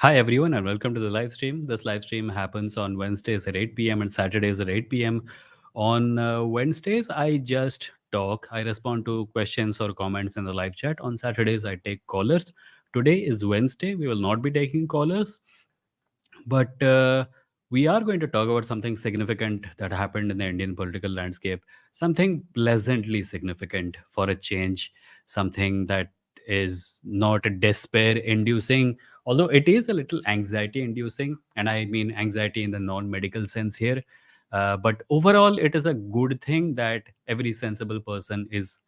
Hi everyone and welcome to the live stream. This live stream happens on Wednesdays at 8 p.m. and Saturdays at 8 p.m. On Wednesdays, I just talk. I respond to questions or comments in the live chat. On Saturdays, I take callers. Today is Wednesday. We will not be taking callers. But we are going to talk about something significant that happened in the Indian political landscape, something pleasantly significant for a change, something that is not despair inducing, although it is a little anxiety inducing. And I mean anxiety in the non medical sense here. But overall, it is a good thing that every sensible person is,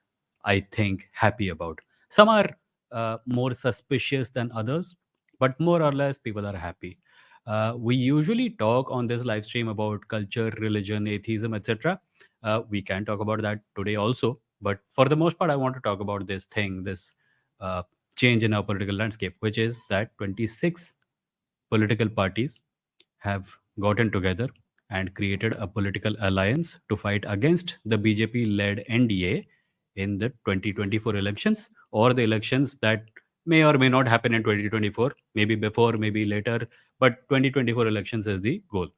I think, happy about. Some are more suspicious than others, but more or less, people are happy. We usually talk on this live stream about culture, religion, atheism, etc. We can talk about that today also. But for the most part, I want to talk about this thing, this uh, change in our political landscape, which is that 26 political parties have gotten together and created a political alliance to fight against the BJP led NDA in the 2024 elections, or the elections that may or may not happen in 2024, maybe before, maybe later, but 2024 elections is the goal.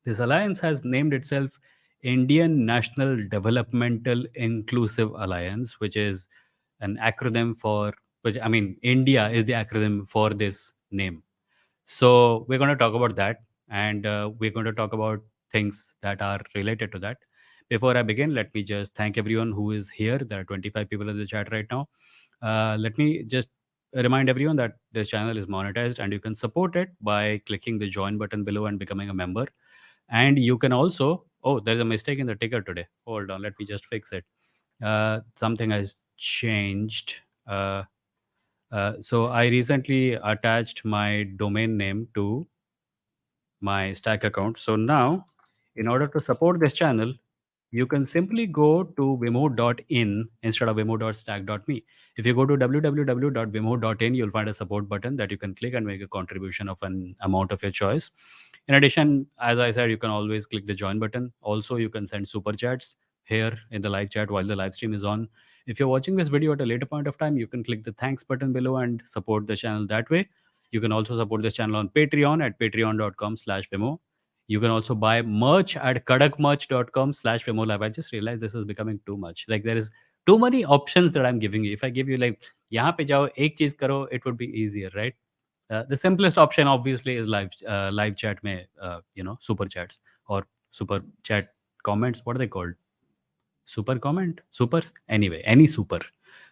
This alliance has named itself Indian National Developmental Inclusive Alliance, which is an acronym for, which I mean, India is the acronym for this name. So we're going to talk about that, and we're going to talk about things that are related to that. Before I begin, let me just thank everyone who is here. There are 25 people in the chat right now. Let me just remind everyone that this channel is monetized, and you can support it by clicking the join button below and becoming a member. And you can also, oh, there's a mistake in the ticker today. Hold on, let me just fix it. Something has changed. So I recently attached my domain name to my Stack account. So now, in order to support this channel, you can simply go to vimoh.in instead of vimoh.stack.me. If you go to www.vimoh.in, you'll find a support button that you can click and make a contribution of an amount of your choice. In addition, as I said, you can always click the join button. Also, you can send super chats here in the live chat while the live stream is on. If you're watching this video at a later point of time, you can click the thanks button below and support the channel that way. You can also support this channel on Patreon at patreon.com/Vimo. You can also buy merch at kadakmerch.com/Vimolive. I just realized this is becoming too much. Like there is too many options that I'm giving you. If I give you like, यहाँ पे जाओ एक चीज करो, it would be easier, right? The simplest option obviously is live chat में super chats or super chat comments. What are they called? Super comment, supers, anyway, any super.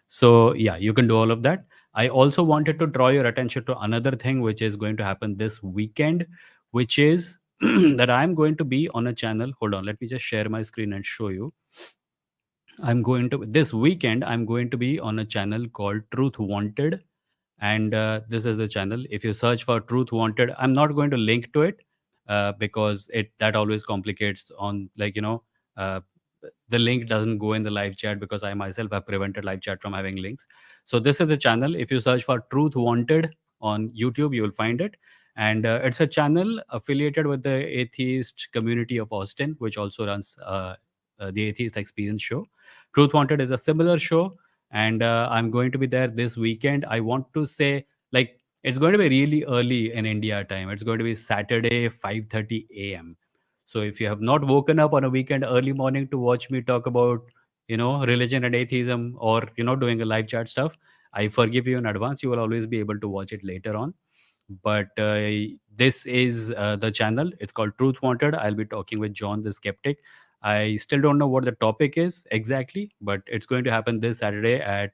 So yeah, you can do all of that. I also wanted to draw your attention to another thing which is going to happen this weekend, which is that I'm going to be on a channel. Hold on, let me just share my screen and show you. I'm going to this weekend, I'm going to be on a channel called Truth Wanted, and this is the channel. If you search for Truth Wanted, I'm not going to link to it because it that always complicates on, like, uh, the link doesn't go in the live chat because I myself have prevented live chat from having links. So this is the channel. If you search for Truth Wanted on YouTube, you will find it. And it's a channel affiliated with the atheist community of Austin, which also runs the Atheist Experience show. Truth Wanted is a similar show, and I'm going to be there this weekend. I want to say, like, it's going to be really early in India time. It's going to be Saturday 5:30 a.m. So if you have not woken up on a weekend early morning to watch me talk about, religion and atheism, or doing a live chat stuff, I forgive you in advance. You will always be able to watch it later on. But this is the channel. It's called Truth Wanted. I'll be talking with John the Skeptic. I still don't know what the topic is exactly, but it's going to happen this Saturday at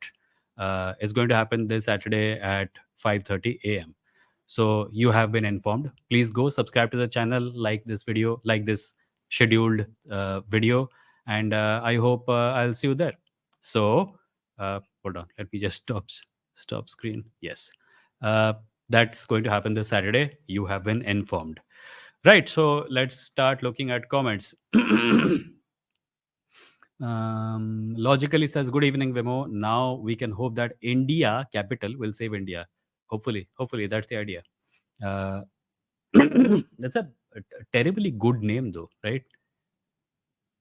5:30 a.m. So you have been informed. Please go subscribe to the channel, like this video, like this scheduled video, and I hope I'll see you there. So hold on, let me just stop screen. Yes. Uh, that's going to happen this Saturday. You have been informed. Right. So let's start looking at comments. Logically says, good evening, Vimo. Now we can hope that India capital will save India. Hopefully, that's the idea. Uh, that's a terribly good name, though, right?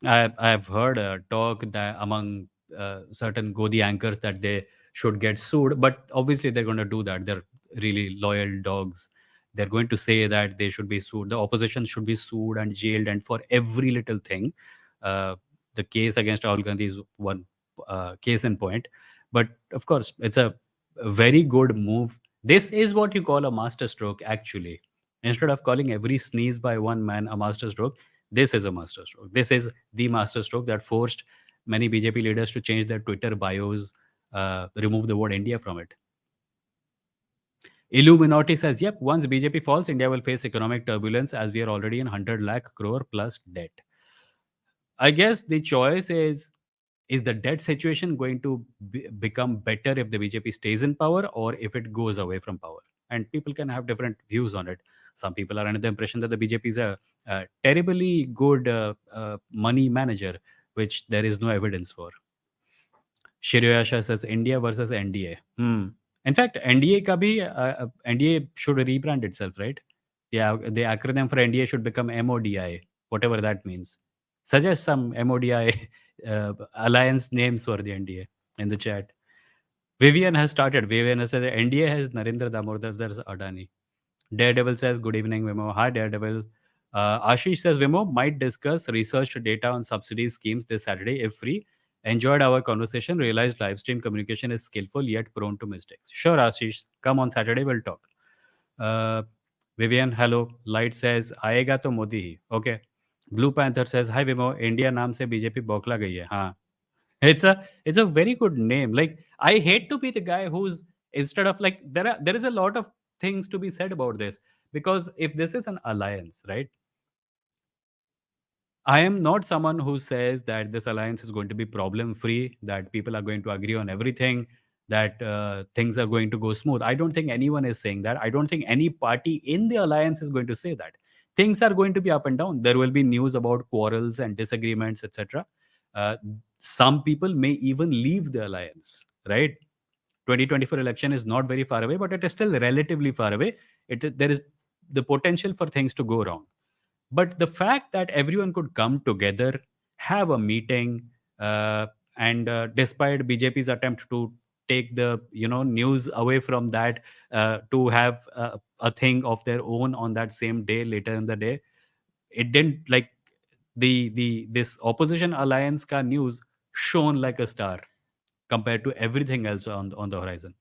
I've heard talk that among certain Godi anchors that they should get sued, but obviously they're going to do that. They're really loyal dogs. They're going to say that they should be sued. The opposition should be sued and jailed, and for every little thing. Uh, the case against Rahul Gandhi is one case in point. But of course, it's a very good move. This is what you call a masterstroke, actually. Instead of calling every sneeze by one man a masterstroke, this is a masterstroke. This is the masterstroke that forced many BJP leaders to change their Twitter bios, remove the word India from it. Illuminati says, yep, once BJP falls, India will face economic turbulence as we are already in 100 lakh crore plus debt. I guess the choice is the debt situation going to become better if the BJP stays in power or if it goes away from power? And people can have different views on it. Some people are under the impression that the BJP is a terribly good money manager, which there is no evidence for. Shiryasha says India versus NDA. In fact, NDA ka bhi, NDA should rebrand itself, right? Yeah, the acronym for NDA should become MODI, whatever that means. Suggest some MODI alliance names for the NDA in the chat. Vivian has started. Vivian has said NDA has Narendra Damodar Adani. Daredevil says, good evening, Vimo. Hi, Daredevil. Ashish says, Vimo might discuss research data on subsidy schemes this Saturday if free. Enjoyed our conversation. Realized live stream communication is skillful yet prone to mistakes. Sure, Ashish. Come on Saturday, we'll talk. Vivian, hello. Light says, आएगा तो मोदी ही. Okay. Blue Panther says, hi Vimo. India नाम से BJP बौखला गई है. हाँ. It's a very good name. Like, I hate to be the guy who's, instead of, like, there is a lot of things to be said about this, because if this is an alliance, right? I am not someone who says that this alliance is going to be problem free, that people are going to agree on everything, that things are going to go smooth. I don't think anyone is saying that. I don't think any party in the alliance is going to say that. Things are going to be up and down. There will be news about quarrels and disagreements, etc. Uh, some people may even leave the alliance, right? 2024 election is not very far away, but it is still relatively far away. There is the potential for things to go wrong. But the fact that everyone could come together, have a meeting, uh, and despite BJP's attempt to take the news away from that, to have a thing of their own on that same day later in the day, it didn't like the this opposition alliance ka news shone like a star compared to everything else on the horizon.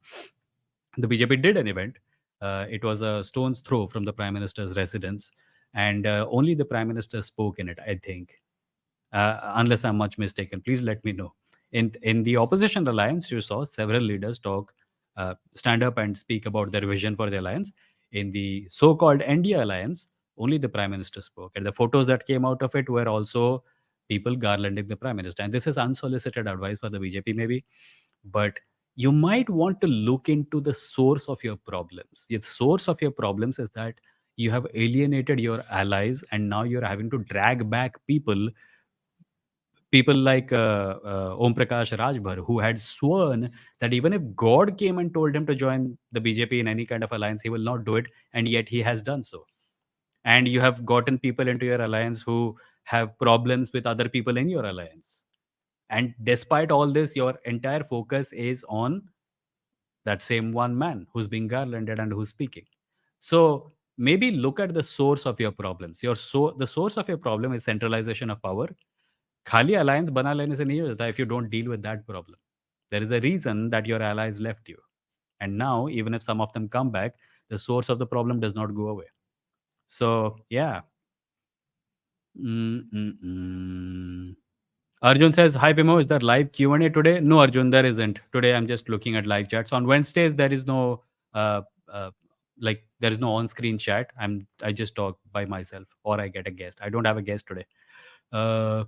The BJP did an event. It was a stone's throw from the prime minister's residence, and only the prime minister spoke in it, I think, unless I'm much mistaken. Please let me know. In the opposition alliance, you saw several leaders stand up and speak about their vision for the alliance. In the so-called NDA alliance, only the prime minister spoke, and the photos that came out of it were also people garlanding the prime minister. And this is unsolicited advice for the BJP, maybe, but you might want to look into the source of your problems. The source of your problems is that you have alienated your allies, and now you're having to drag back people like Om Prakash Rajbhar, who had sworn that even if God came and told him to join the BJP in any kind of alliance, he will not do it, and yet he has done so. And you have gotten people into your alliance who have problems with other people in your alliance. And despite all this, your entire focus is on that same one man who's being garlanded and who's speaking. So maybe look at the source of your problems. The source of your problem is centralization of power. खाली alliance बना लेने से नहीं हो जाता if you don't deal with that problem. There is a reason that your allies left you. And now, even if some of them come back, the source of the problem does not go away. So, yeah. Mm-mm-mm. Arjun says, "Hi Vimoh, is there live Q&A today?" No, Arjun, there isn't. Today, I'm just looking at live chats. On Wednesdays, there is no uh, uh, there is no on-screen chat. I just talk by myself, or I get a guest. I don't have a guest today. Uh,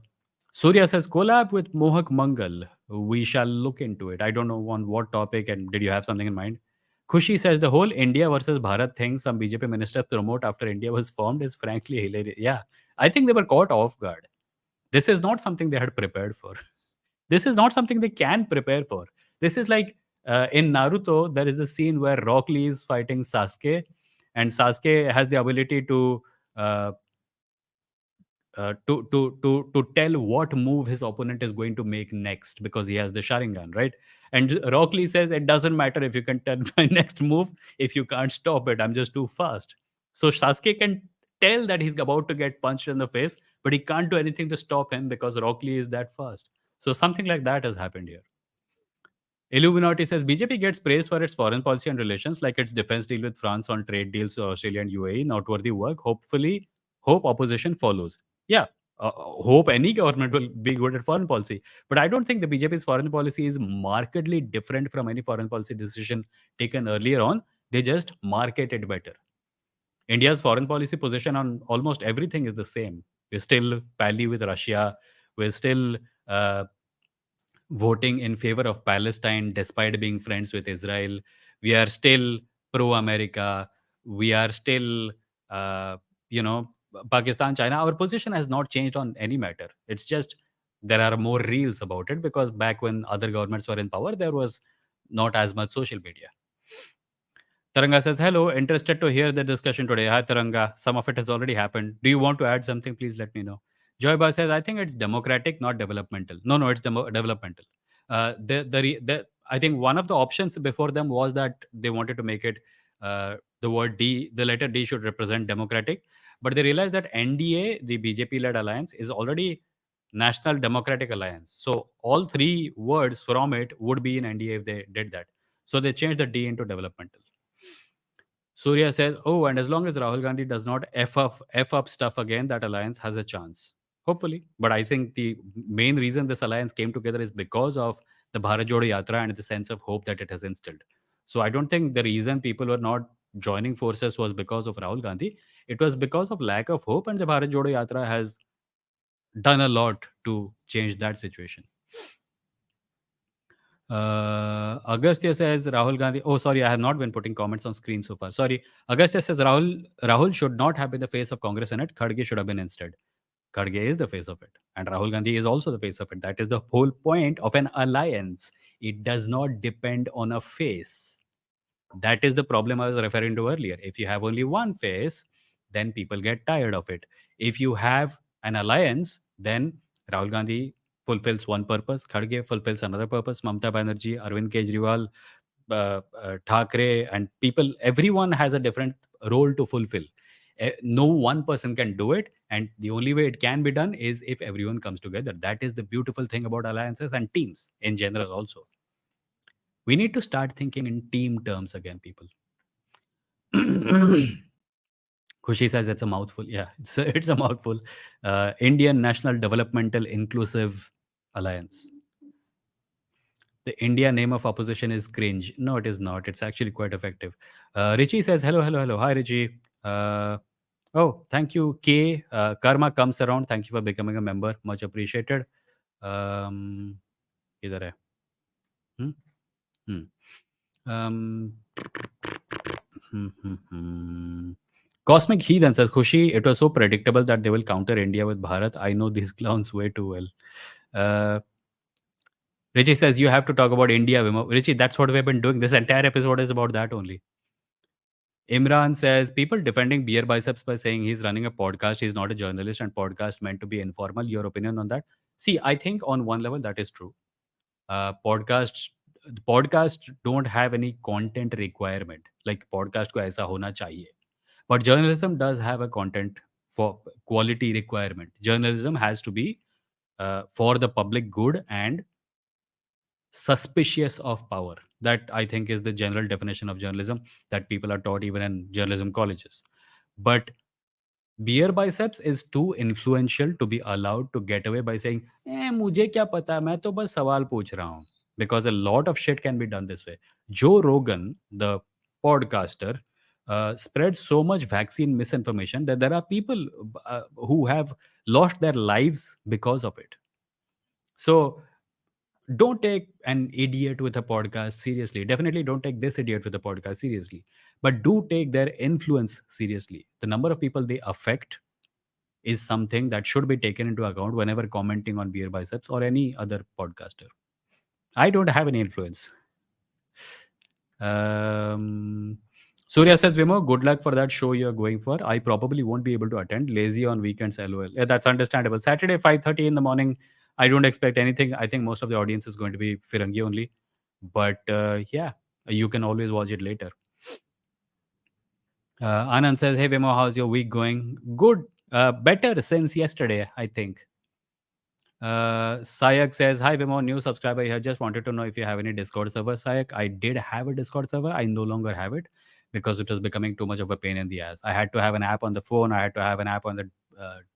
Surya says, "Collab with Mohak Mangal. We shall look into it." I don't know on what topic, and did you have something in mind? Khushi says, "The whole India versus Bharat thing some BJP ministers promote after India was formed is frankly hilarious." Yeah, I think they were caught off guard. This is not something they had prepared for. This is not something they can prepare for. This is like in Naruto, there is a scene where Rock Lee is fighting Sasuke, and Sasuke has the ability uh, to tell what move his opponent is going to make next because he has the Sharingan, right? And Rock Lee says it doesn't matter if you can tell my next move if you can't stop it. I'm just too fast. So Sasuke can tell that he's about to get punched in the face, but he can't do anything to stop him because Rock Lee is that fast. So something like that has happened here. Illuminati says BJP gets praised for its foreign policy and relations, like its defense deal with France on trade deals to Australia and UAE. Noteworthy work. Hopefully, hope opposition follows. Yeah, hope any government will be good at foreign policy. But I don't think the BJP's foreign policy is markedly different from any foreign policy decision taken earlier on. They just market it better. India's foreign policy position on almost everything is the same. We're still pally with Russia. We're still voting in favor of Palestine despite being friends with Israel. We are still pro America. We are still, uh, you know, Pakistan, China. Our position has not changed on any matter. It's just there are more reels about it because back when other governments were in power, there was not as much social media. Taranga says, "Hello, interested to hear the discussion today." Hi, Taranga. Some of it has already happened. Do you want to add something? Please let me know. Joy Bar says, "I think it's democratic, not developmental." No, no, it's developmental. I think one of the options before them was that they wanted to make it the word D, the letter D should represent democratic. But they realized that NDA, the BJP led alliance, is already National Democratic Alliance. So all three words from it would be in NDA if they did that. So they changed the D into developmental. Surya says, "Oh, and as long as Rahul Gandhi does not F up stuff again, that alliance has a chance." Hopefully. But I think the main reason this alliance came together is because of the Bharat Jodo Yatra and the sense of hope that it has instilled. So I don't think the reason people were not joining forces was because of Rahul Gandhi. It was because of lack of hope, and the Bharat Jodo Yatra has done a lot to change that situation. Agastya says Rahul Gandhi. Oh, sorry, I have not been putting comments on screen so far. Sorry. Agastya says Rahul should not have been the face of Congress in it. Kharge should have been instead. Kharge is the face of it, and Rahul Gandhi is also the face of it. That is the whole point of an alliance. It does not depend on a face. That is the problem I was referring to earlier. If you have only one face, then people get tired of it. If you have an alliance, then Rahul Gandhi fulfills one purpose. Khadge fulfills another purpose. Mamta Banerjee, Arvind Kejriwal, Thackeray, and people, everyone has a different role to fulfill. No one person can do it, and the only way it can be done is if everyone comes together. That is the beautiful thing about alliances and teams in general. Also, we need to start thinking in team terms again, people. Khushi says it's a mouthful. Yeah, it's a mouthful. Indian National Developmental Inclusive Alliance. The India name of opposition is cringe. No, it is not. It's actually quite effective. Richie says, hello, hello, hello. Hi, Richie. Oh, thank you, K. Karma comes around. Thank you for becoming a member. Much appreciated. Um, इधर है. Hmm? Hmm. Um, hmm, hmm, hmm. Cosmic Heathen says, Khushi, it was so predictable that they will counter India with Bharat. I know these clowns way too well. Uh, Richie says, you have to talk about India, Vimoh. Richie, that's what we've been doing. This entire episode is about that only. Imran says, people defending beer biceps by saying he's running a podcast, he's not a journalist, and podcast meant to be informal. Your opinion on that? See, I think on one level that is true. Podcasts, podcasts don't have any content requirement. Like podcast को ऐसा होना चाहिए. But journalism does have a content for quality requirement. Journalism has to be for the public good and suspicious of power. That I think is the general definition of journalism that people are taught even in journalism colleges. But beer biceps is too influential to be allowed to get away by saying, मुझे क्या पता, मैं तो बस सवाल पूछ रहा हूँ. Because a lot of shit can be done this way. Joe Rogan, the podcaster, spreads so much vaccine misinformation that there are people who have lost their lives because of it. So don't take an idiot with a podcast seriously. Definitely don't take this idiot with a podcast seriously. But do take their influence seriously. The number of people they affect is something that should be taken into account whenever commenting on Beer Biceps or any other podcaster. I don't have any influence. Um, Surya says, Vimo, good luck for that show you're going for. I probably won't be able to attend. Lazy on weekends, lol. Yeah, that's understandable. Saturday, 5:30 in the morning, I don't expect anything. I think most of the audience is going to be Firangi only. But yeah, you can always watch it later. Anand says, hey, Vimo, how's your week going? Good. Better since yesterday, I think. Sayak says, hi Vimo, new subscriber here. Just wanted to know if you have any Discord server. Sayak, I did have a Discord server. I no longer have it because it was becoming too much of a pain in the ass. I had to have an app on the phone. I had to have an app on the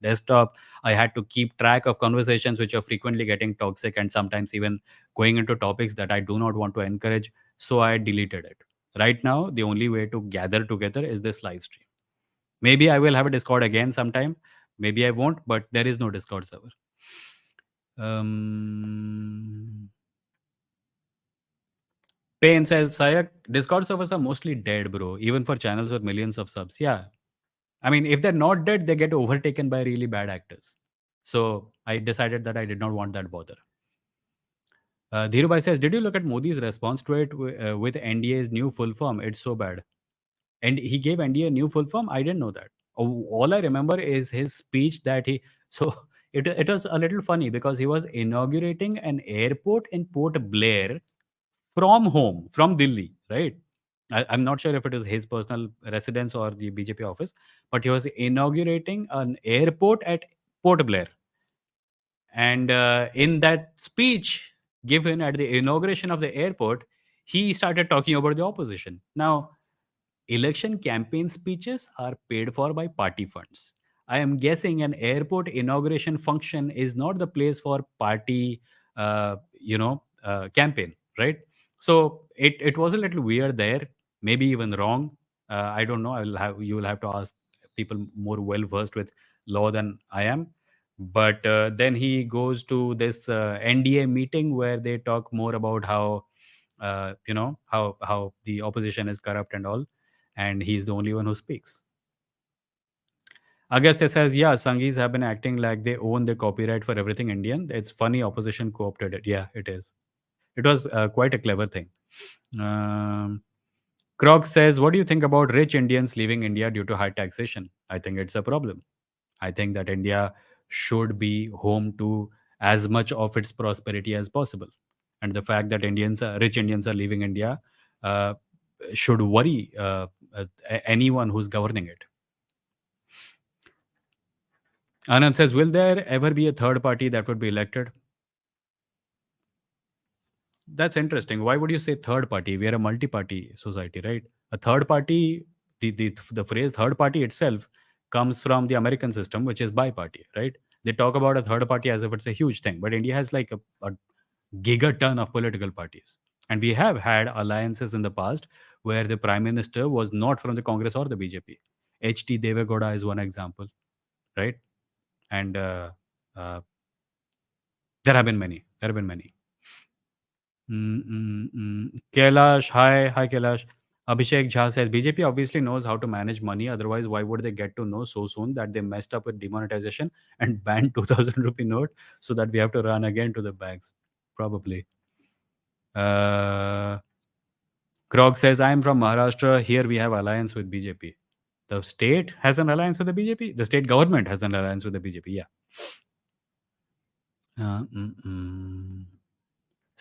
desktop. I had to keep track of conversations which are frequently getting toxic and sometimes even going into topics that I do not want to encourage. So I deleted it. Right now, the only way to gather together is this live stream. Maybe I will have a Discord again sometime. Maybe I won't, but there is no Discord server. Um, Payne says, Sayak, Discord servers are mostly dead, bro, even for channels with millions of subs. Yeah. I mean, if they're not dead, they get overtaken by really bad actors. So I decided that I did not want that bother. Dhirubhai says, did you look at Modi's response to it with NDA's new full form? It's so bad. And he gave NDA a new full form? I didn't know that. All I remember is his speech that he... So it was a little funny because he was inaugurating an airport in Port Blair from home, from Delhi, right? I'm not sure if it is his personal residence or the BJP office, but he was inaugurating an airport at Port Blair. And in that speech given at the inauguration of the airport, he started talking about the opposition. Now, election campaign speeches are paid for by party funds. I am guessing an airport inauguration function is not the place for party, campaign, right? So it was a little weird there, maybe even wrong. I don't know. You will have to ask people more well versed with law than I am. But then he goes to this NDA meeting where they talk more about how how the opposition is corrupt and all, and he's the only one who speaks. Agastya says, yeah, Sanghis have been acting like they own the copyright for everything Indian. It's funny opposition co-opted it. Yeah, it is. It was quite a clever thing. Um, Krog says, what do you think about rich Indians leaving India due to high taxation? I think it's a problem. I think that India should be home to as much of its prosperity as possible. And the fact that rich Indians are leaving India, uh, should worry anyone who's governing it. Anand says, will there ever be a third party that would be elected? That's interesting. Why would you say third party? We are a multi-party society, right? A third party, the phrase third party itself comes from the American system, which is bi-party, right? They talk about a third party as if it's a huge thing, but India has like a gigaton of political parties, and we have had alliances in the past where the prime minister was not from the Congress or the BJP. H.T. Devegoda is one example, right? And there have been many. There have been many. Kailash, hi Kailash. Abhishek Jha says BJP obviously knows how to manage money. Otherwise, why would they get to know so soon that they messed up with demonetization and banned 2000 rupee note so that we have to run again to the banks? Probably. Uh, Krog says I am from Maharashtra. Here we have alliance with BJP. The state has an alliance with the BJP. The state government has an alliance with the BJP. Yeah. Uh, mm, mm.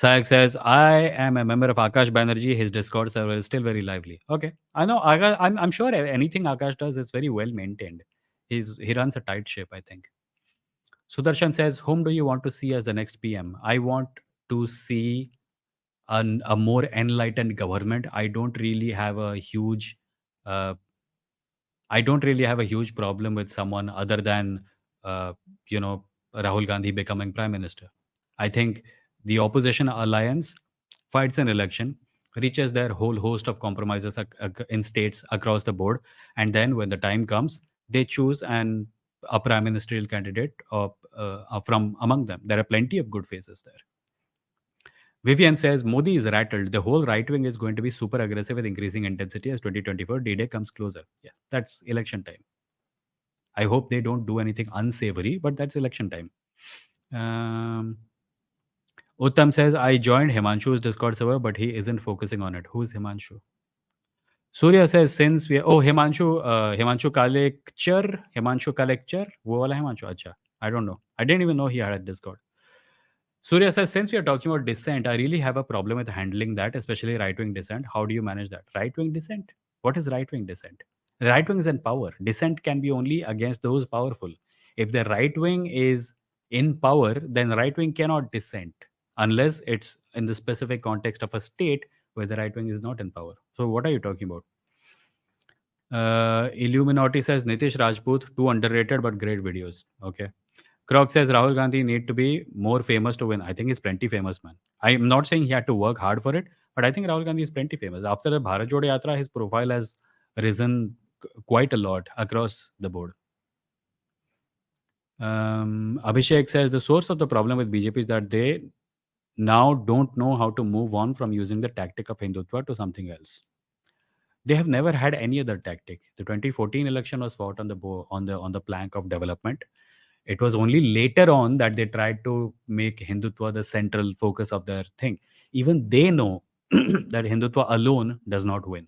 Sayak says, I am a member of Akash Banerjee. His Discord server is still very lively. Okay. I know. I'm sure anything Akash does is very well maintained. He runs a tight ship, I think. Sudarshan says, whom do you want to see as the next PM? I want to see a more enlightened government. Uh, I don't really have a huge problem with someone other than, uh, you know, Rahul Gandhi becoming prime minister. I think the opposition alliance fights an election, reaches their whole host of compromises in states across the board, and then when the time comes, they choose a prime ministerial candidate from among them. There are plenty of good faces there. Vivian says Modi is rattled. The whole right wing is going to be super aggressive with increasing intensity as 2024 D-Day comes closer. Yes, that's election time. I hope they don't do anything unsavory, but that's election time. Um, Uttam says, I joined Himanshu's Discord server, but he isn't focusing on it. Who's Himanshu? Surya says, since we Himanshu Kalekchar, wo wala Himanshu, acha. I don't know. I didn't even know he had a Discord. Surya says, since we are talking about dissent, I really have a problem with handling that, especially right wing dissent. How do you manage that? Right wing dissent? What is right wing dissent? Right wing is in power. Dissent can be only against those powerful. If the right wing is in power, then right wing cannot dissent unless it's in the specific context of a state where the right wing is not in power. So, what are you talking about? Illuminati says Nitish Rajput, too underrated but great videos. Okay. Krog says Rahul Gandhi need to be more famous to win. I think he's plenty famous, man. I'm not saying he had to work hard for it, but I think Rahul Gandhi is plenty famous. After the Bharat Jodo Yatra, his profile has risen quite a lot across the board. Abhishek says the source of the problem with BJP is that they now don't know how to move on from using the tactic of Hindutva to something else. They have never had any other tactic. The 2014 election was fought on the plank of development. It was only later on that they tried to make Hindutva the central focus of their thing. Even they know that Hindutva alone does not win.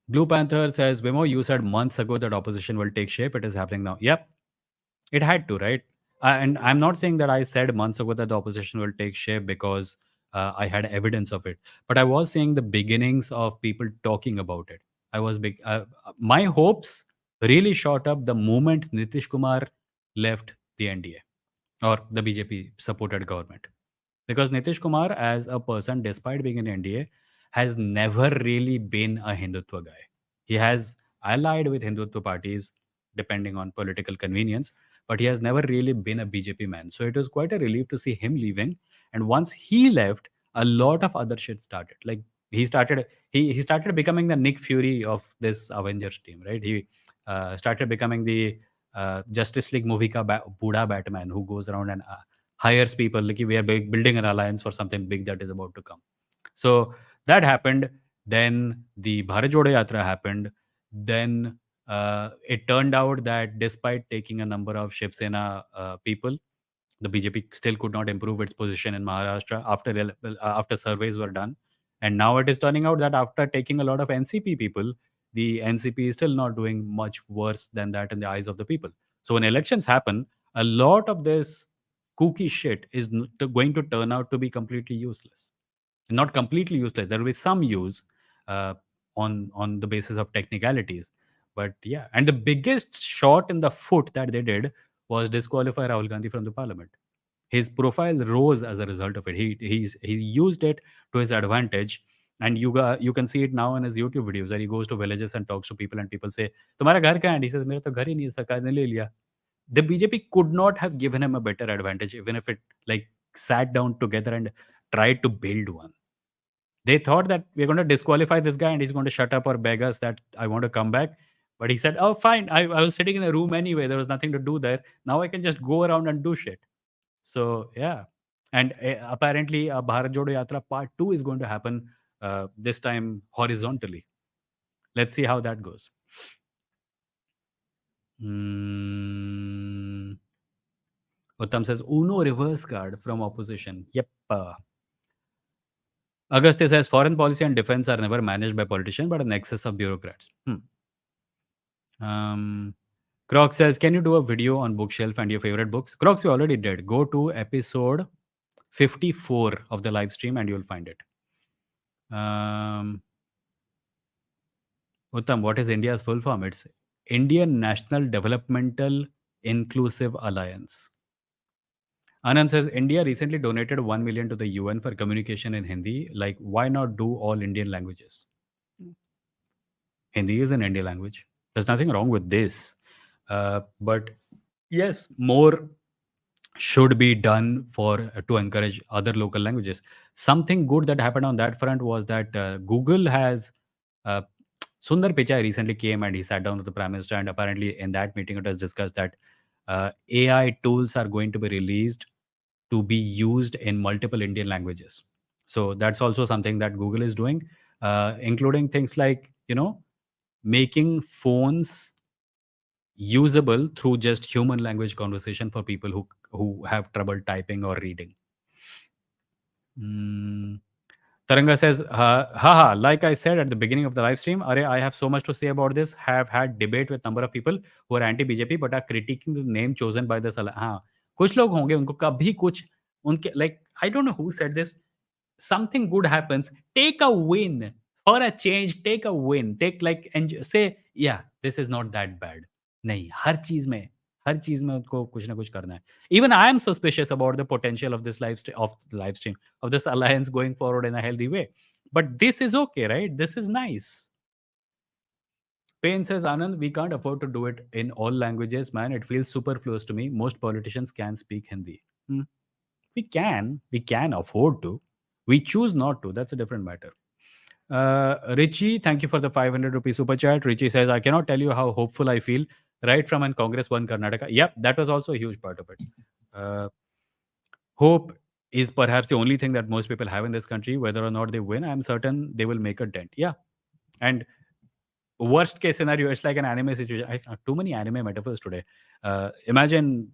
Blue Panther says, Vimoh, you said months ago that opposition will take shape. It is happening now. Yep, it had to, right? And I'm not saying that I said months ago that the opposition will take shape because I had evidence of it. But I was saying the beginnings of people talking about it. My hopes really shot up the moment Nitish Kumar left the NDA or the BJP supported government. Because Nitish Kumar, as a person, despite being in NDA, has never really been a Hindutva guy. He has allied with Hindutva parties depending on political convenience, but he has never really been a BJP man. So it was quite a relief to see him leaving. And once he left, a lot of other shit started. Like he started becoming the Nick Fury of this Avengers team, right? He started becoming the Justice League movie ka Buddha Batman who goes around and hires people like we are building an alliance for something big that is about to come. So that happened. Then the Bharat Jodo Yatra happened. Then it turned out that despite taking a number of Shiv Sena people, the BJP still could not improve its position in Maharashtra after surveys were done. And now it is turning out that after taking a lot of NCP people, the NCP is still not doing much worse than that in the eyes of the people. So when elections happen, a lot of this kooky shit is going to turn out to be completely useless. Not completely useless. There will be some use uh, on the basis of technicalities. But yeah, and the biggest shot in the foot that they did was disqualify Rahul Gandhi from the parliament. His profile rose as a result of it. He used it to his advantage, and you can see it now in his YouTube videos where he goes to villages and talks to people, and people say, "तुम्हारा घर कहाँ है?" And he says, "मेरा तो घर ही नहीं है, सरकार ने ले लिया." The BJP could not have given him a better advantage, even if it like sat down together and tried to build one. They thought that we're going to disqualify this guy and he's going to shut up or beg us that I want to come back. But he said, "Oh, fine. I was sitting in a room anyway. There was nothing to do there. Now I can just go around and do shit." So yeah, and apparently, Bharat Jodo Yatra Part Two is going to happen this time horizontally. Let's see how that goes. Mm, Uttam says Uno reverse card from opposition. Yep. Agastya says foreign policy and defense are never managed by politicians but an excess of bureaucrats. Um, Croc says, can you do a video on bookshelf and your favorite books? Crocs, you already did. Go to episode 54 of the live stream and you'll find it. Um, Uttam, what is India's full form? It's Indian National Developmental Inclusive Alliance. Anand says India recently donated 1 million to the UN for communication in Hindi. Like, why not do all Indian languages? Hindi is an Indian language. There's nothing wrong with this. But yes, more should be done for to encourage other local languages. Something good that happened on that front was that Google has uh, Sundar Pichai recently came and he sat down with the Prime Minister, and apparently in that meeting it was discussed that AI tools are going to be released to be used in multiple Indian languages. So that's also something that Google is doing, including things like making phones usable through just human language conversation for people who have trouble typing or reading. Mm. Taranga says, haha, like I said at the beginning of the live stream, Arey, I have so much to say about this. Have had debate with number of people who are anti-BJP but are critiquing the name chosen by the Salah. हाँ, कुछ लोग होंगे उनको कभी कुछ उनके like I don't know who said this. Something good happens. Take a win for a change. Take a win. Take like and say, yeah, this is not that bad. नहीं, हर चीज में उनको कुछ ना कुछ करना है. Even I am suspicious about the potential of this live stream of this alliance going forward in a healthy way. But this is okay, right? This is nice. Payne says, Anand, we can't afford to do it in all languages, man. It feels superfluous to me. Most politicians can speak Hindi. Hmm. We can afford to. We choose not to. That's a different matter. Richie, thank you for the 500 rupees super chat. Richie says, I cannot tell you how hopeful I feel right from when Congress won Karnataka. Yep, that was also a huge part of it. Uh, Hope is perhaps the only thing that most people have in this country. Whether or not they win, I'm certain they will make a dent. Yeah. And worst case scenario, it's like an anime situation. Too many anime metaphors today. Imagine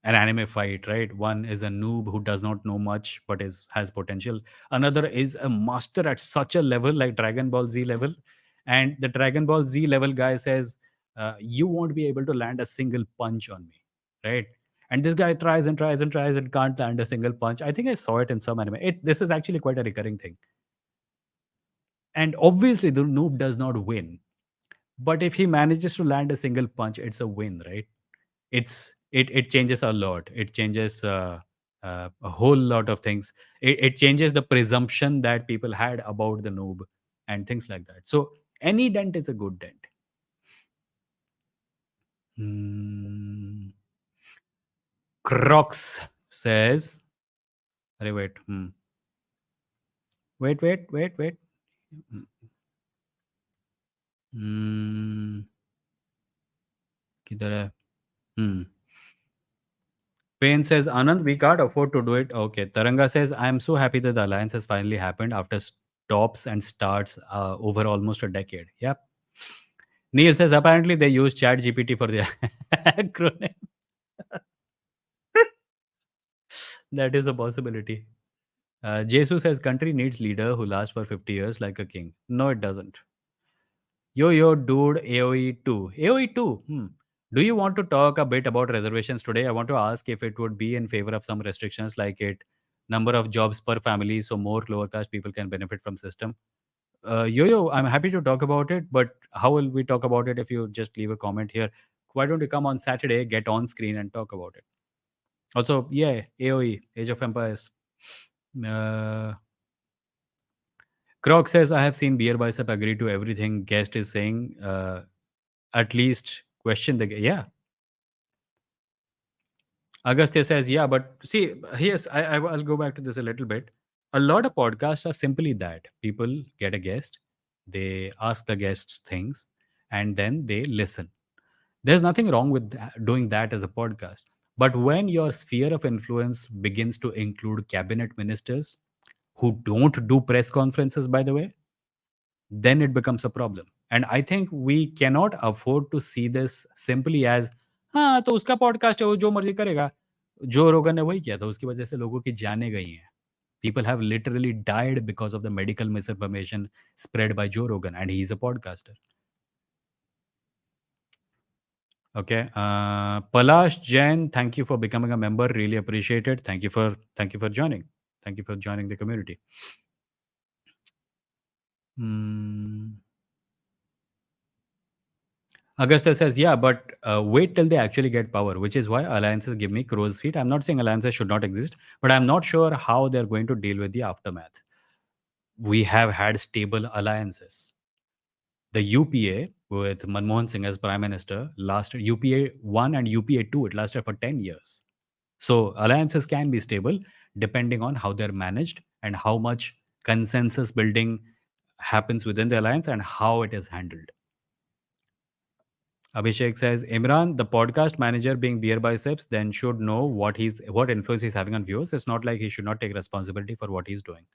an anime fight, right? One is a noob who does not know much but has potential. Another is a master at such a level like Dragon Ball Z level, and the Dragon Ball Z level guy says, "You won't be able to land a single punch on me," right? And this guy tries and tries and tries and can't land a single punch. I think I saw it in some anime. This is actually quite a recurring thing. And obviously, the noob does not win. But if he manages to land a single punch, it's a win, right? It changes a lot. It changes a whole lot of things. It changes the presumption that people had about the noob and things like that. So any dent is a good dent. Hmm. Crocs says, "Arey wait, wait. Hmm. किधर है? Hmm. Payne says, Anand, we can't afford to do it. Okay. Taranga says, I am so happy that the alliance has finally happened after stops and starts over almost a decade. Yep. Neil says, apparently they use Chat GPT for the acronym. That is a possibility. Jesus says, country needs leader who lasts for 50 years like a king. No, it doesn't. Yo, yo, dude, AOE 2. AOE 2. Do you want to talk a bit about reservations today? I want to ask if it would be in favor of some restrictions like it number of jobs per family so more lower caste people can benefit from system. Yo, I'm happy to talk about it, but how will we talk about it if you just leave a comment here? Why don't you come on Saturday, get on screen and talk about it? Also, yeah, AOE, Age of Empires. Uh, Croc says, I have seen Beer Bicep agree to everything guest is saying. At least question the yeah. Agastya says, yeah, but see, yes, I'll go back to this a little bit. A lot of podcasts are simply that people get a guest, they ask the guests things, and then they listen. There's nothing wrong with doing that as a podcast. But when your sphere of influence begins to include cabinet ministers who don't do press conferences, by the way, then it becomes a problem. And I think we cannot afford to see this simply as हाँ तो उसका podcast है वो जो मर्जी करेगा जो रोगन ने वही किया था उसकी वजह से लोगों की जाने गई हैं people have literally died because of the medical misinformation spread by Joe Rogan and he's a podcaster. Okay, Palash Jain, thank you for becoming a member, really appreciate it. Thank you for joining, thank you for joining the community. Hmm. Augusta says, yeah, but wait till they actually get power, which is why alliances give me crow's feet. I'm not saying alliances should not exist, but I'm not sure how they're going to deal with the aftermath. We have had stable alliances. The UPA with Manmohan Singh as Prime Minister lasted UPA 1 and UPA 2, it lasted for 10 years. So alliances can be stable depending on how they're managed and how much consensus building happens within the alliance and how it is handled. Abhishek says, Imran, the podcast manager being beer biceps, then should know what influence he's having on viewers. It's not like he should not take responsibility for what he's doing.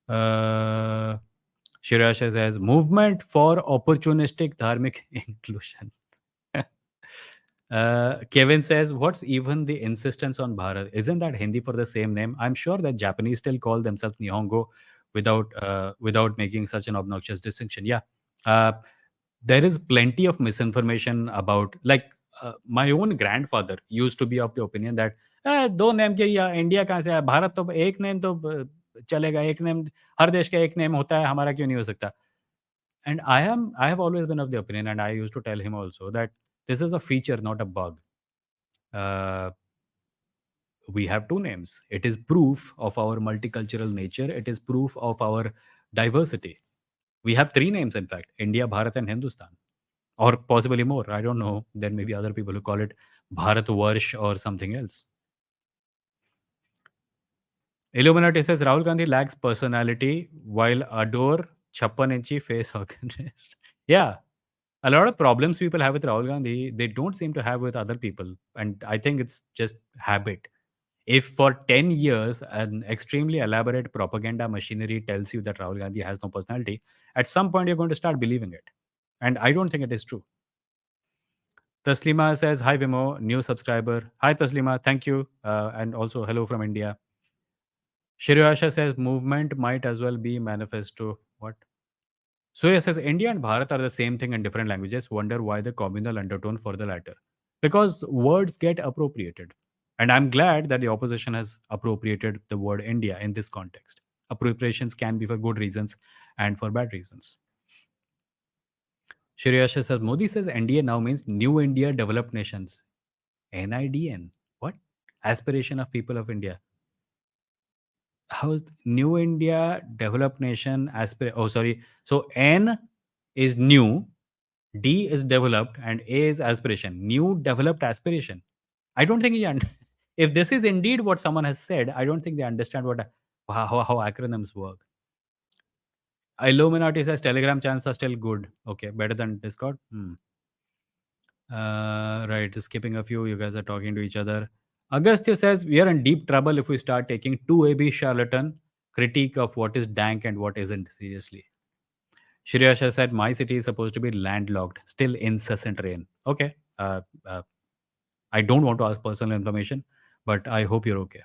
Uh, Shirasha says, movement for opportunistic dharmic inclusion. Kevin says, what's even the insistence on Bharat? Isn't that Hindi for the same name? I'm sure that Japanese still call themselves Nihongo without making such an obnoxious distinction. Yeah. Uh, there is plenty of misinformation about my own grandfather used to be of the opinion that दो name के या India कहाँ से आया भारत तो एक name तो चलेगा एक नेम हर देश का एक नेम होता है हमारा क्यों नहीं हो सकता and I have always been of the opinion and I used to tell him also that this is a feature not a bug. uh, we have two names. It is proof of our multicultural nature. It is proof of our diversity. We have three names, in fact: India, Bharat, and Hindustan, or possibly more. I don't know. There may be other people who call it Bharat Varsh or something else. Illuminati says Rahul Gandhi lacks personality while adore Chappan inchi face organist. Yeah, a lot of problems people have with Rahul Gandhi, they don't seem to have with other people. And I think it's just habit. If for 10 years an extremely elaborate propaganda machinery tells you that Rahul Gandhi has no personality, at some point you're going to start believing it. And I don't think it is true. Taslima says, hi Vimoh, new subscriber. Hi Taslima, thank you. And also hello from India. Shiryasha says, movement might as well be manifesto. What? Surya says India and Bharat are the same thing in different languages. Wonder why the communal undertone for the latter. Because words get appropriated. And I'm glad that the opposition has appropriated the word India in this context. Appropriations can be for good reasons and for bad reasons. Shiryasha says Modi says NDA now means New India Developed Nations. NIDN. What? Aspiration of People of India. How's New India Developed Nation oh sorry. So N is new, D is developed, and A is aspiration. New developed aspiration. I don't think if this is indeed what someone has said, I don't think they understand how acronyms work. Illuminati says Telegram channels are still good. Okay, better than Discord. Right, just skipping a few. You guys are talking to each other. Agastya says we are in deep trouble if we start taking 2AB charlatan critique of what is dank and what isn't seriously. Shiryasha said my city is supposed to be landlocked, still incessant rain. Okay. I don't want to ask personal information, but I hope you're okay.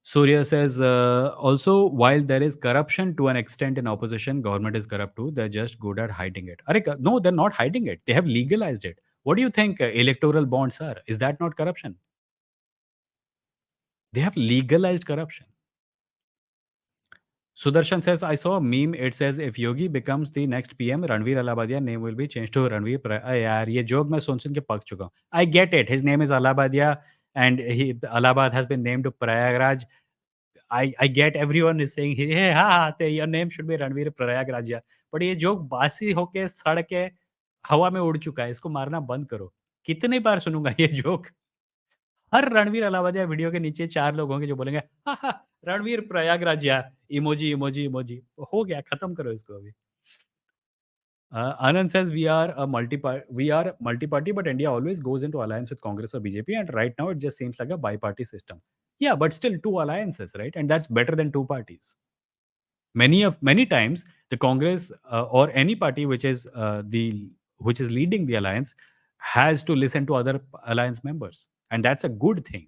Surya says, also, while there is corruption to an extent in opposition, government is corrupt too. They're just good at hiding it. No, they're not hiding it. They have legalized it. What do you think electoral bonds are? Is that not corruption? They have legalized corruption. Sudarshan says, I saw a meme. It says, if Yogi becomes the next PM, Ranveer Allabadia name will be changed to Ranveer. यार ये joke मैं सुन के पक चुका हूँ. I get it. His name is Allabadia, and Allahabad has been named to Prayagraj. I get everyone is saying, hey, हाँ, your name should be Ranveer Prayagraj. But ये joke बासी होके सड़ के हवा में उड़ चुका है. इसको मारना बंद करो. कितनी बार सुनूंगा ये joke? हर रणवीर अलावादिया वीडियो के नीचे 4 लोग होंगे जो बोलेंगे, "हा, हा, Ranveer Prayagraj emoji, emoji, emoji." हो गया, खत्म करो इसको अभी। Anand says we are multi-party, but India always goes into alliance with Congress or BJP, and right now it just seems like a bi-party system. Yeah, but still two alliances, right? And that's better than two parties. Many times the Congress or any party which is leading the alliance has to listen to other alliance members, and that's a good thing.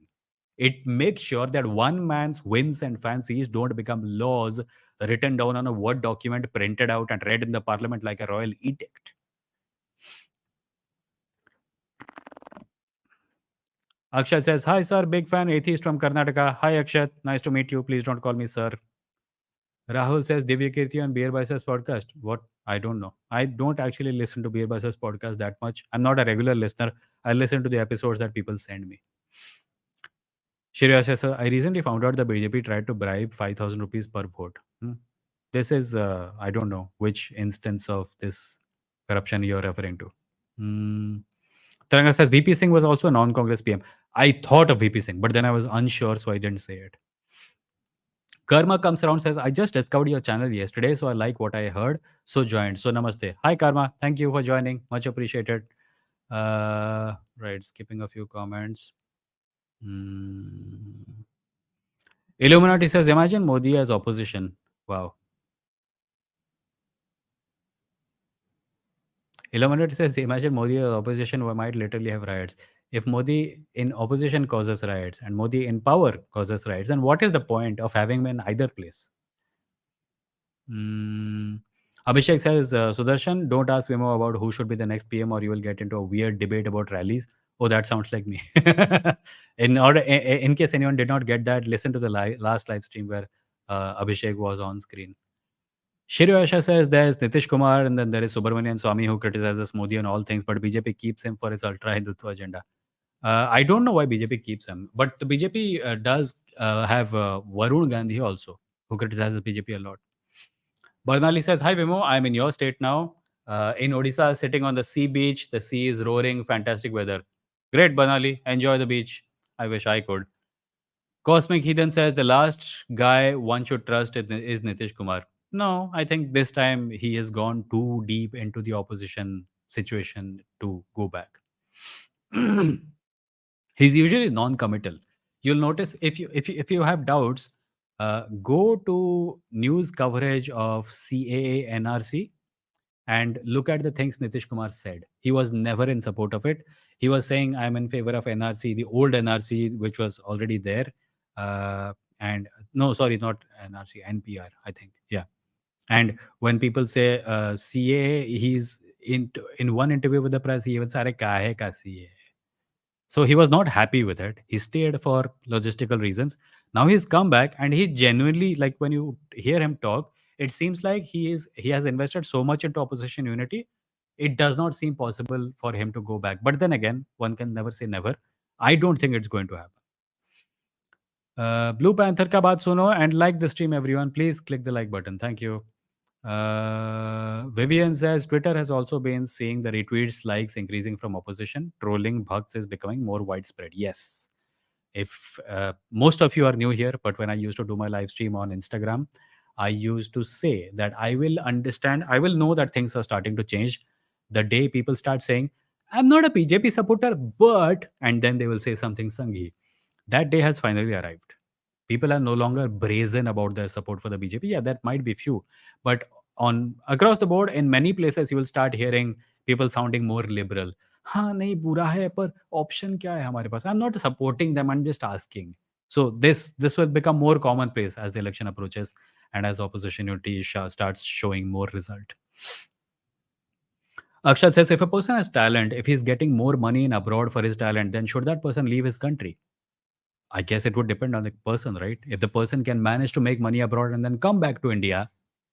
It makes sure that one man's whims and fancies don't become laws written down on a Word document, printed out and read in the parliament like a royal edict. Akshat says, "Hi, sir. Big fan, atheist from Karnataka. Hi, Akshat. Nice to meet you. Please don't call me sir." Rahul says, Divya Kirti on Beer Biceps podcast. What? I don't know. I don't actually listen to Beer Biceps podcast that much. I'm not a regular listener. I listen to the episodes that people send me. Shreya says, I recently found out the BJP tried to bribe 5,000 rupees per vote. This is, I don't know which instance of this corruption you're referring to. Taranga says, VP Singh was also a non-Congress PM. I thought of VP Singh, but then I was unsure, so I didn't say it. Karma comes around, says, I just discovered your channel yesterday, so I like what I heard, so joined. So namaste. Hi, Karma. Thank you for joining. Much appreciated. Right, skipping a few comments. Illuminati says, imagine Modi as opposition. Wow. Illuminati says, imagine Modi as opposition, we might literally have riots. If Modi in opposition causes riots and Modi in power causes riots, then what is the point of having him in either place? Abhishek says, Sudarshan, don't ask Vimoh about who should be the next PM or you will get into a weird debate about rallies. Oh, that sounds like me. In case anyone did not get that, listen to the last live stream where Abhishek was on screen. Shiri Asha says there's Nitish Kumar and then there is Subramanian Swamy who criticizes Modi on all things, but BJP keeps him for his ultra Hindutva agenda. I don't know why BJP keeps him, but the BJP does have Varun Gandhi also, who criticizes BJP a lot. Barnali says, Hi Vimoh, I'm in your state now. In Odisha, sitting on the sea beach. The sea is roaring, fantastic weather. Great, Barnali. Enjoy the beach. I wish I could. Cosmic Heathen says, the last guy one should trust is Nitish Kumar. No, I think this time he has gone too deep into the opposition situation to go back. He's usually non-committal. You'll notice if you have doubts, go to news coverage of CAA NRC and look at the things Nitish Kumar said. He was never in support of it. He was saying, I'm in favor of NRC, the old NRC, which was already there. And no, sorry, not NRC, NPR, I think. Yeah. And when people say CAA, he's in one interview with the press, he even said, "Arey kahe ka CAA?" So he was not happy with it. He stayed for logistical reasons. Now he's come back and he genuinely, like when you hear him talk, it seems like he has invested so much into opposition unity. It does not seem possible for him to go back. But then again, one can never say never. I don't think it's going to happen. Blue Panther ka baat suno and like the stream, everyone. Please click the like button. Thank you. Vivian says Twitter has also been seeing the retweets, likes increasing from opposition. Trolling bugs is becoming more widespread. Yes. If most of you are new here, but when I used to do my live stream on Instagram, I used to say that I will know that things are starting to change the day people start saying, I'm not a BJP supporter, but, and then they will say something Sanghi. That day has finally arrived. People are no longer brazen about their support for the BJP. Yeah, that might be few, but on across the board, in many places, you will start hearing people sounding more liberal. हाँ नहीं बुरा है पर option क्या है हमारे पास? I'm not supporting them. I'm just asking. So this will become more commonplace as the election approaches and as opposition unity starts showing more result. Akshat says if a person has talent, if he's getting more money in abroad for his talent, then should that person leave his country? I guess it would depend on the person, right? If the person can manage to make money abroad and then come back to India,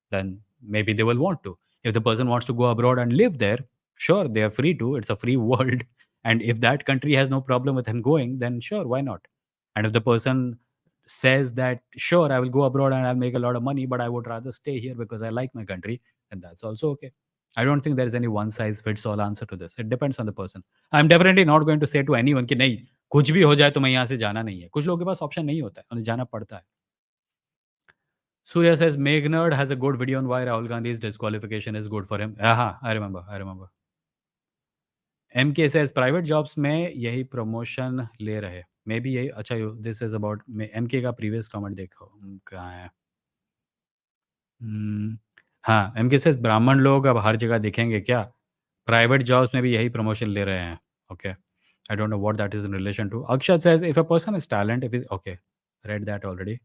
then maybe they will want to. If the person wants to go abroad and live there, sure, they are free to. It's a free world. And if that country has no problem with him going, then sure, why not? And if the person says that, sure, I will go abroad and I'll make a lot of money, but I would rather stay here because I like my country, then that's also okay. I don't think there is any one size fits all answer to this. It depends on the person. I'm definitely not going to say to anyone कि नहीं कुछ भी हो जाए तो मैं यहाँ से जाना नहीं है. कुछ लोगों के पास ऑप्शन नहीं होता है, उन्हें जाना पड़ता है. Surya says Meghnad has a good video on why Rahul Gandhi's disqualification is good for him. I remember. I remember. MK says private jobs में यही promotion ले रहे. Maybe यही अच्छा this is about MK का previous comment देखो कहाँ है. हाँ MK says ब्राह्मण लोग अब हर जगह दिखेंगे क्या? Private jobs में भी यही promotion ले रहे हैं. Okay. I don't know what that is in relation to. Akshat says if a person has talent, if he's okay, read that already.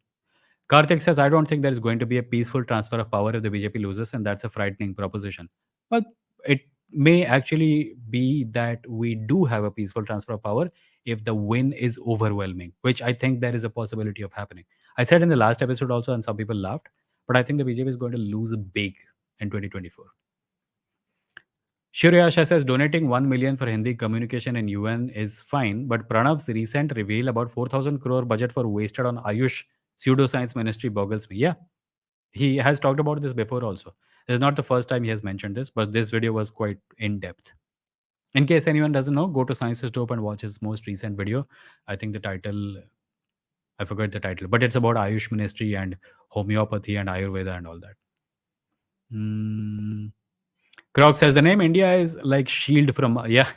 Karthik says, I don't think there is going to be a peaceful transfer of power if the BJP loses, and that's a frightening proposition. But it may actually be that we do have a peaceful transfer of power if the win is overwhelming, which I think there is a possibility of happening. I said in the last episode also, and some people laughed, but I think the BJP is going to lose big in 2024. Shurya Asha says donating 1 million for Hindi communication in UN is fine, but Pranav's recent reveal about 4,000 crore budget for wasted on Ayush pseudoscience ministry boggles me. Yeah, he has talked about this before also. This is not the first time he has mentioned this, but this video was quite in depth. In case anyone doesn't know, go to Science is Dope and watch his most recent video. I think the title, I forgot the title, but it's about Ayush ministry and homeopathy and Ayurveda and all that. Croc says the name India is like shield from. Yeah,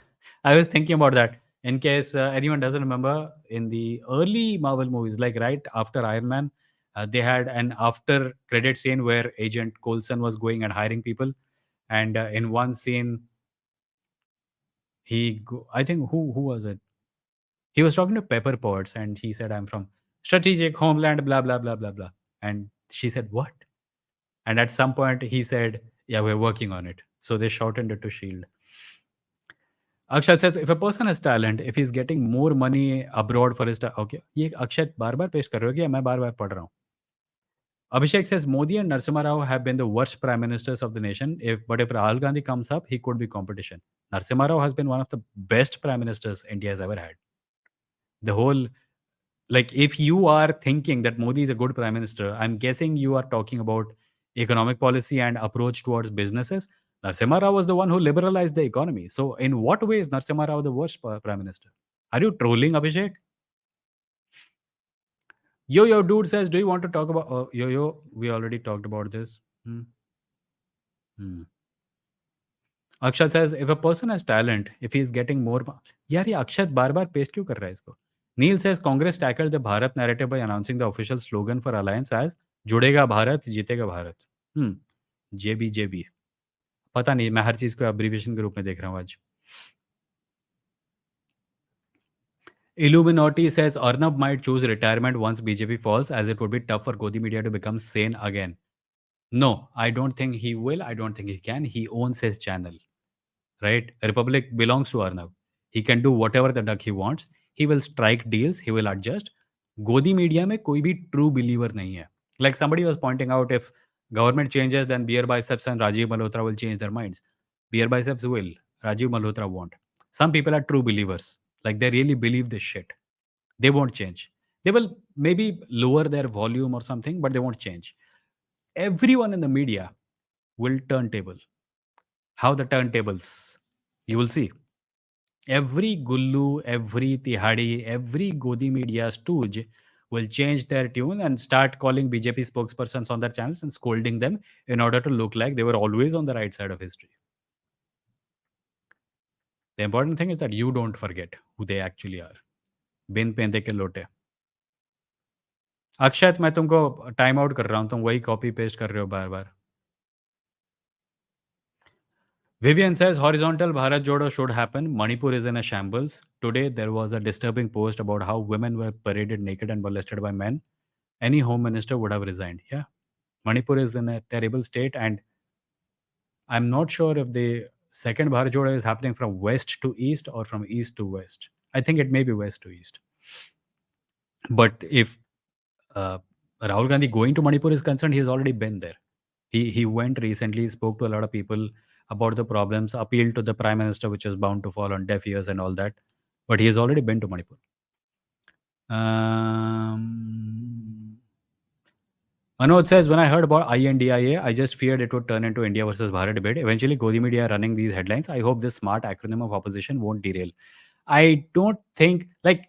I was thinking about that. In case anyone doesn't remember, in the early Marvel movies, like right after Iron Man, they had an after credit scene where Agent Coulson was going and hiring people, and in one scene, I think who was it? He was talking to Pepper Potts, and he said, "I'm from strategic homeland, blah blah blah blah blah," and she said, "What?" And at some point, he said, "Yeah, we're working on it." So they shortened it to Shield. Akshat says, if a person has talent, if he's getting more money abroad for his okay, ये अक्षत बार-बार पेश कर रहे हो क्या मैं बार-बार पढ़ रहा हूँ? Abhishek says Modi and Narasimha Rao have been the worst prime ministers of the nation. But if Rahul Gandhi comes up, he could be competition. Narasimha Rao has been one of the best prime ministers India has ever had. The whole like if you are thinking that Modi is a good prime minister, I'm guessing you are talking about economic policy and approach towards businesses. Narasimha Rao was the one who liberalized the economy. So in what way is Narasimha Rao the worst prime minister? Are you trolling Abhishek? Yo dude says, do you want to talk about yo? We already talked about this. Hmm. Akshat says, if a person has talent, if he is getting more... यार ये अक्षत बार बार paste क्यों कर रहा है इसको? Neil says Congress tackled the Bharat narrative by announcing the official slogan for alliance as जुड़ेगा भारत जीतेगा Bharat. JB. पता नहीं मैं हर चीज को अब्रीविएशन के रूप में देख रहा हूँ आज. Illuminati says Arnab might choose retirement once BJP falls as it would be tough for Godi media to become sane again. No, I don't think he will. I don't think he can. He owns his channel. Right? Republic belongs to Arnav. He can do whatever the duck he wants. He will strike deals. He will adjust. Godi media में कोई भी true believer नहीं है. Like somebody was pointing out, if government changes, then Beer Biceps and Rajiv Malhotra will change their minds. Beer Biceps will. Rajiv Malhotra won't. Some people are true believers. Like they really believe this shit. They won't change. They will maybe lower their volume or something, but they won't change. Everyone in the media will turntable. How the turntables? You will see. Every Gullu, every Tihadi, every Godi media stooge will change their tune and start calling BJP spokespersons on their channels and scolding them in order to look like they were always on the right side of history. The important thing is that you don't forget who they actually are. बिन पेंदे के लोटे. अक्षत मैं तुमको time out कर रहा हूँ, तुम वही copy paste कर रहे हो बार बार. Vivian says horizontal Bharat Jodo should happen. Manipur is in a shambles. Today there was a disturbing post about how women were paraded naked and molested by men. Any home minister would have resigned. Yeah. Manipur is in a terrible state, and I'm not sure if the second Bharat Jodo is happening from west to east or from east to west. I think it may be west to east. But if uh, Rahul Gandhi going to Manipur is concerned, he's already been there. He went recently, spoke to a lot of people about the problems, appealed to the prime minister, which is bound to fall on deaf ears and all that. But he has already been to Manipur. Manoj says, when I heard about INDIA, I just feared it would turn into India versus Bharat debate. Eventually, Godi media are running these headlines. I hope this smart acronym of opposition won't derail. I don't think, like,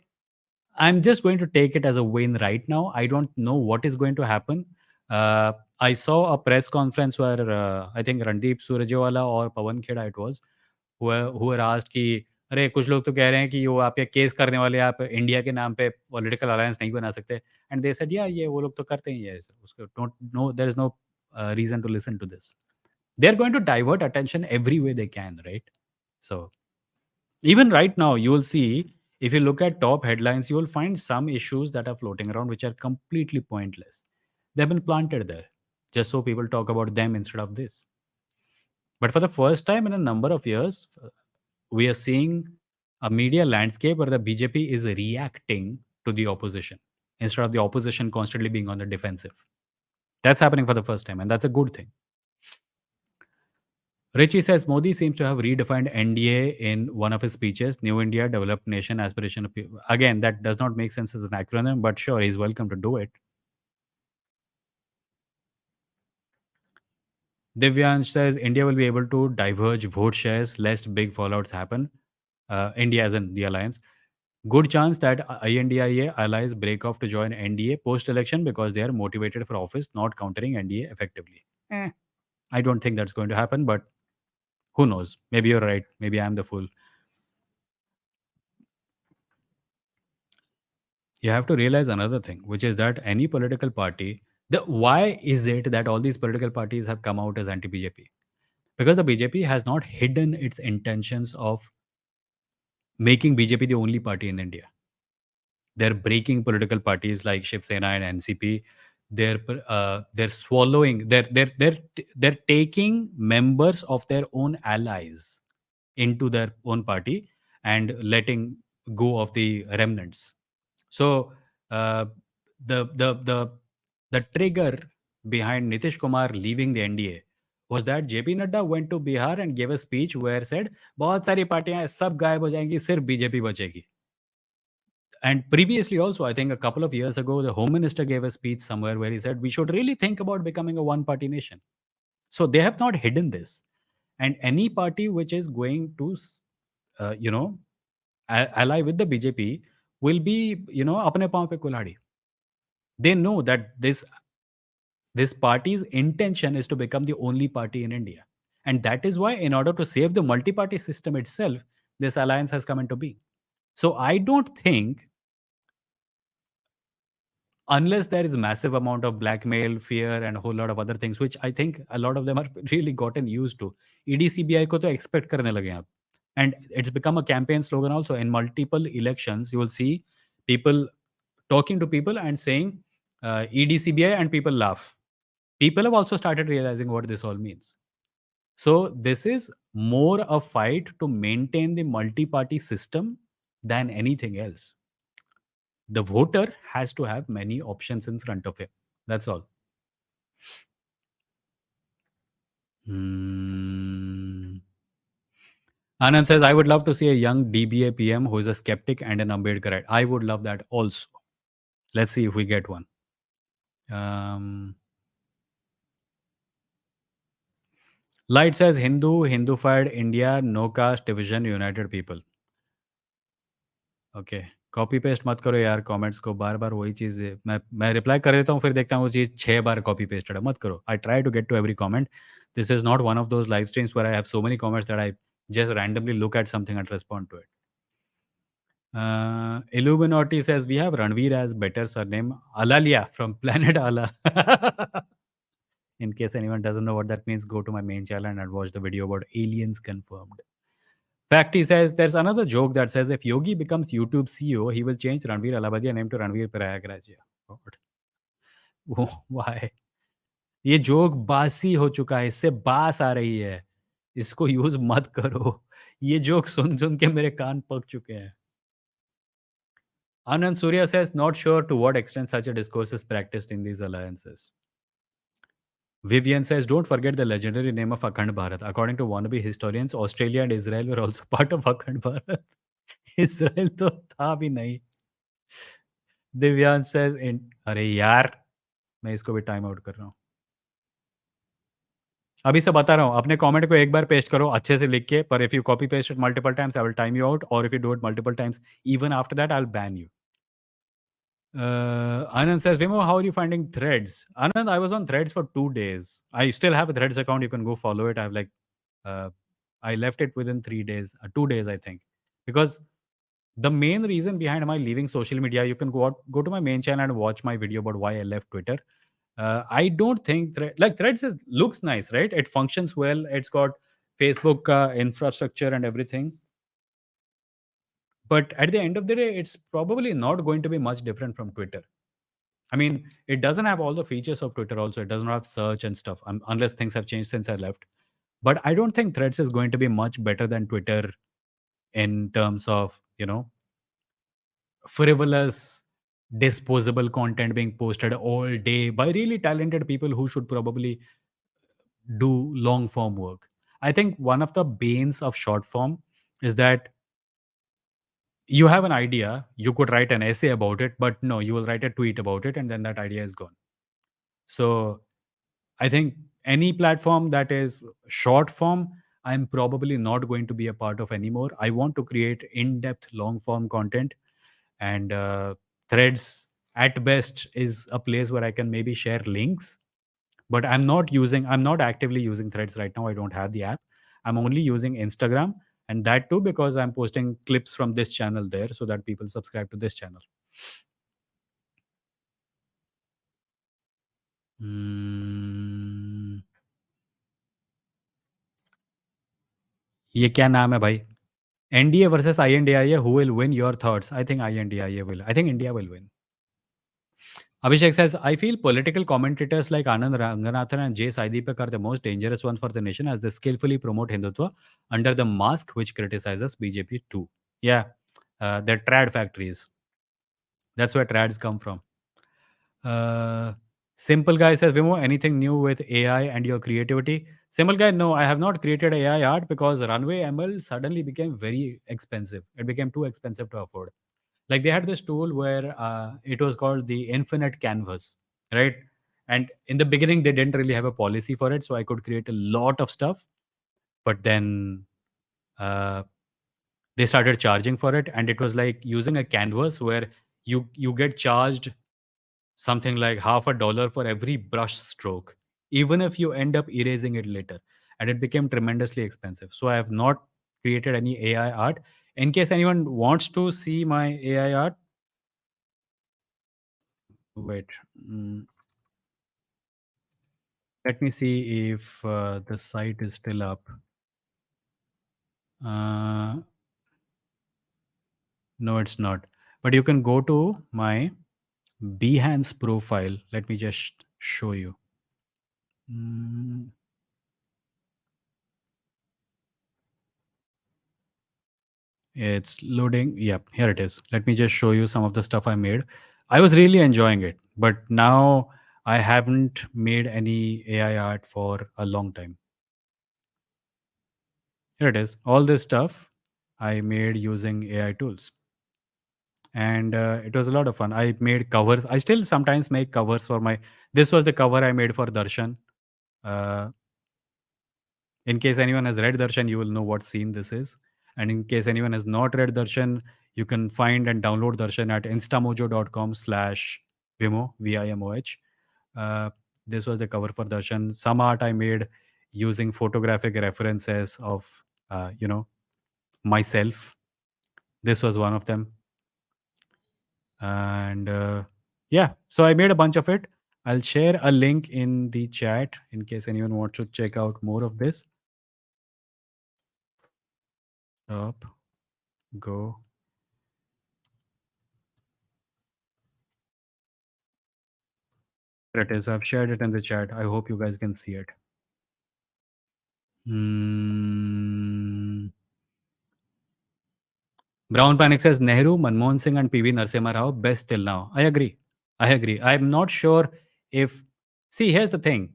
I'm just going to take it as a win right now. I don't know what is going to happen. I saw a press conference where I think Randeep Surjewala or Pawan Kheda it was, who were asked कि अरे कुछ लोग तो कह रहे हैं कि वो आप ये केस करने वाले आप इंडिया के नाम पे पॉलिटिकल अलायंस नहीं बना सकते एंड दे सेड या ये वो लोग तो करते ही है ऐसे उसको don't know there is no reason to listen to this they are going to divert attention every way they can right so even right now, you will see, if you look at top headlines, you will find some issues that are floating around which are completely pointless. They've been planted there just so people talk about them instead of this. But for the first time in a number of years, we are seeing a media landscape where the BJP is reacting to the opposition instead of the opposition constantly being on the defensive. That's happening for the first time, and that's a good thing. Richie says Modi seems to have redefined NDA in one of his speeches, New India, Developed Nation, Aspiration. Again, that does not make sense as an acronym, but sure, he's welcome to do it. Divyansh says India will be able to diverge vote shares lest big fallouts happen. India as in the alliance. Good chance that INDIA allies break off to join NDA post-election because they are motivated for office, not countering NDA effectively. I don't think that's going to happen, but who knows? Maybe you're right. Maybe I'm the fool. You have to realize another thing, which is that any political party, why is it that all these political parties have come out as anti-BJP? Because the BJP has not hidden its intentions of making BJP the only party in India. They're breaking political parties like Shiv Sena and NCP. They're swallowing. They're taking members of their own allies into their own party and letting go of the remnants. So uh, the the trigger behind Nitish Kumar leaving the NDA was that JP Nadda went to Bihar and gave a speech where said बहुत सारी पार्टियां सब गायब हो जाएंगी सिर्फ BJP बचेगी. And previously also, I think a couple of years ago, the Home Minister gave a speech somewhere where he said we should really think about becoming a one-party nation. So they have not hidden this. And any party which is going to, you know, ally with the BJP will be, apne paon pe kulhadi. They know that this party's intention is to become the only party in India. And that is why, in order to save the multi-party system itself, this alliance has come into being. So I don't think, unless there is a massive amount of blackmail, fear, and a whole lot of other things, which I think a lot of them are really gotten used to. ED को तो expect करने लगे हैं आप. And it's become a campaign slogan also. In multiple elections, you will see people talking to people and saying ED and people laugh. People have also started realizing what this all means. So this is more a fight to maintain the multi-party system than anything else. The voter has to have many options in front of him. That's all. Hmm. Anand says, I would love to see a young DBA PM who is a skeptic and an Ambedkarite. I would love that also. Let's see if we get one. Light says, Hindu-fied India, no caste division, united people. Okay copy paste मत करो यार comments को बार बार वही चीज़ मैं reply कर देता हूँ फिर देखता हूँ वो चीज़ 6 बार कॉपी पेस्टेड है मत करो I try to get to every comment this is not one of those live streams where I have so many comments that I just randomly look at something and respond to it. Illuminati says we have Ranveer as better surname Alalia from Planet Ala. In case anyone doesn't know what that means, go to my main channel and watch the video about aliens confirmed. Fact, he says there's another joke that says if Yogi becomes YouTube CEO, he will change Ranveer Alabadia name to Ranveer Prayagraj. God. Why? ये joke बासी हो चुका है, इससे बास आ रही है, इसको यूज मत करो। ये जोक सुन सुन के मेरे कान पक चुके हैं। Anand Surya says, not sure to what extent such a discourse is practiced in these alliances. Vivian says, don't forget the legendary name of Akhand Bharat. According to wannabe historians, Australia and Israel were also part of Akhand Bharat. Israel तो था भी नहीं. Divyan says, अरे यार, मैं इसको भी time out कर रहा हूँ. अभी से बता रहा हूँ, अपने कमेंट को एक बार पेस्ट करो अच्छे से लिख के, पर if you copy paste it multiple times I will time you out, और if you do it multiple times even after that I will ban you. Anand says, Vimoh, how are you finding threads? Anand, I was on threads for 2 days. I still have a threads account. You can go follow it. I have uh, I left it within 3 days, 2 days, I think. Because the main reason behind my leaving social media, you can go to my main channel and watch my video about why I left Twitter. I don't think threads looks nice, right? It functions well. It's got Facebook infrastructure and everything. But at the end of the day, it's probably not going to be much different from Twitter. I mean, it doesn't have all the features of Twitter also. It doesn't have search and stuff, unless things have changed since I left. But I don't think Threads is going to be much better than Twitter in terms of, frivolous, disposable content being posted all day by really talented people who should probably do long form work. I think one of the banes of short form is that you have an idea, you could write an essay about it, but no, you will write a tweet about it and then that idea is gone. So I think any platform that is short form, I'm probably not going to be a part of anymore. I want to create in depth, long form content. And Threads, at best, is a place where I can maybe share links. But I'm not actively using Threads right now. I don't have the app. I'm only using Instagram. And that too because I'm posting clips from this channel there so that people subscribe to this channel. Hmm. ये क्या नाम है भाई? NDA versus INDIA, who will win? Your thoughts? I think INDIA will. I think India will win. Abhishek says, I feel political commentators like Anand Ranganathan and Jay Saideepak are the most dangerous ones for the nation as they skillfully promote Hindutva under the mask which criticizes BJP too. Yeah, they're trad factories. That's where trads come from. Simple Guy says, Vimo, anything new with AI and your creativity? Simple Guy, no, I have not created AI art because Runway ML suddenly became very expensive. It became too expensive to afford. Like they had this tool where it was called the Infinite Canvas, right? And in the beginning, they didn't really have a policy for it. So I could create a lot of stuff. But then uh, they started charging for it. And it was like using a canvas where you get charged something like $50 for every brush stroke, even if you end up erasing it later. And it became tremendously expensive. So I have not created any AI art. In case anyone wants to see my AI art, wait. Let me see if the site is still up. No, it's not. But you can go to my Behance profile. Let me just show you. It's loading. Yep, here it is. Let me just show you some of the stuff I made. I was really enjoying it, but now I haven't made any AI art for a long time. Here it is. All this stuff I made using AI tools. And it was a lot of fun. I made covers. I still sometimes make covers for my. This was the cover I made for Darshan. Uh, in case anyone has read Darshan, you will know what scene this is. And in case anyone has not read Darshan, you can find and download Darshan at instamojo.com/Vimoh, Vimoh. This was the cover for Darshan. Some art I made using photographic references of, myself. This was one of them. And yeah, so I made a bunch of it. I'll share a link in the chat in case anyone wants to check out more of this. Up, go. There it is. I've shared it in the chat. I hope you guys can see it. Hmm. Brown Panic says Nehru, Manmohan Singh, and PV Narasimha Rao best till now. I agree. I agree. I'm not sure if. See, here's the thing.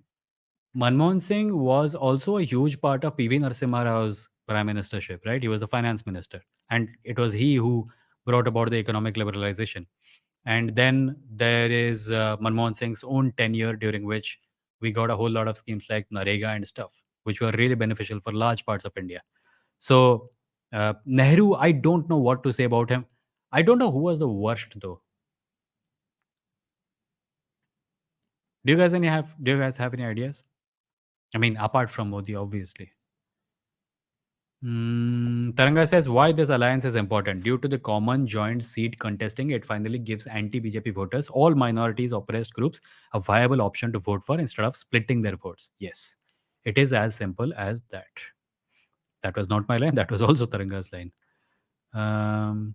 Manmohan Singh was also a huge part of PV Narasimha Rao's prime ministership, right? He was the finance minister. And it was he who brought about the economic liberalization. And then there is Manmohan Singh's own tenure, during which we got a whole lot of schemes like Narega and stuff, which were really beneficial for large parts of India. So Nehru, I don't know what to say about him. I don't know who was the worst though. Do you guys have any ideas? I mean, apart from Modi, obviously. Taranga says why this alliance is important. Due to the common joint seat contesting, it finally gives anti-BJP voters, all minorities, oppressed groups, a viable option to vote for instead of splitting their votes. Yes, it is as simple as that. That was not my line. That was also Taranga's line. Um,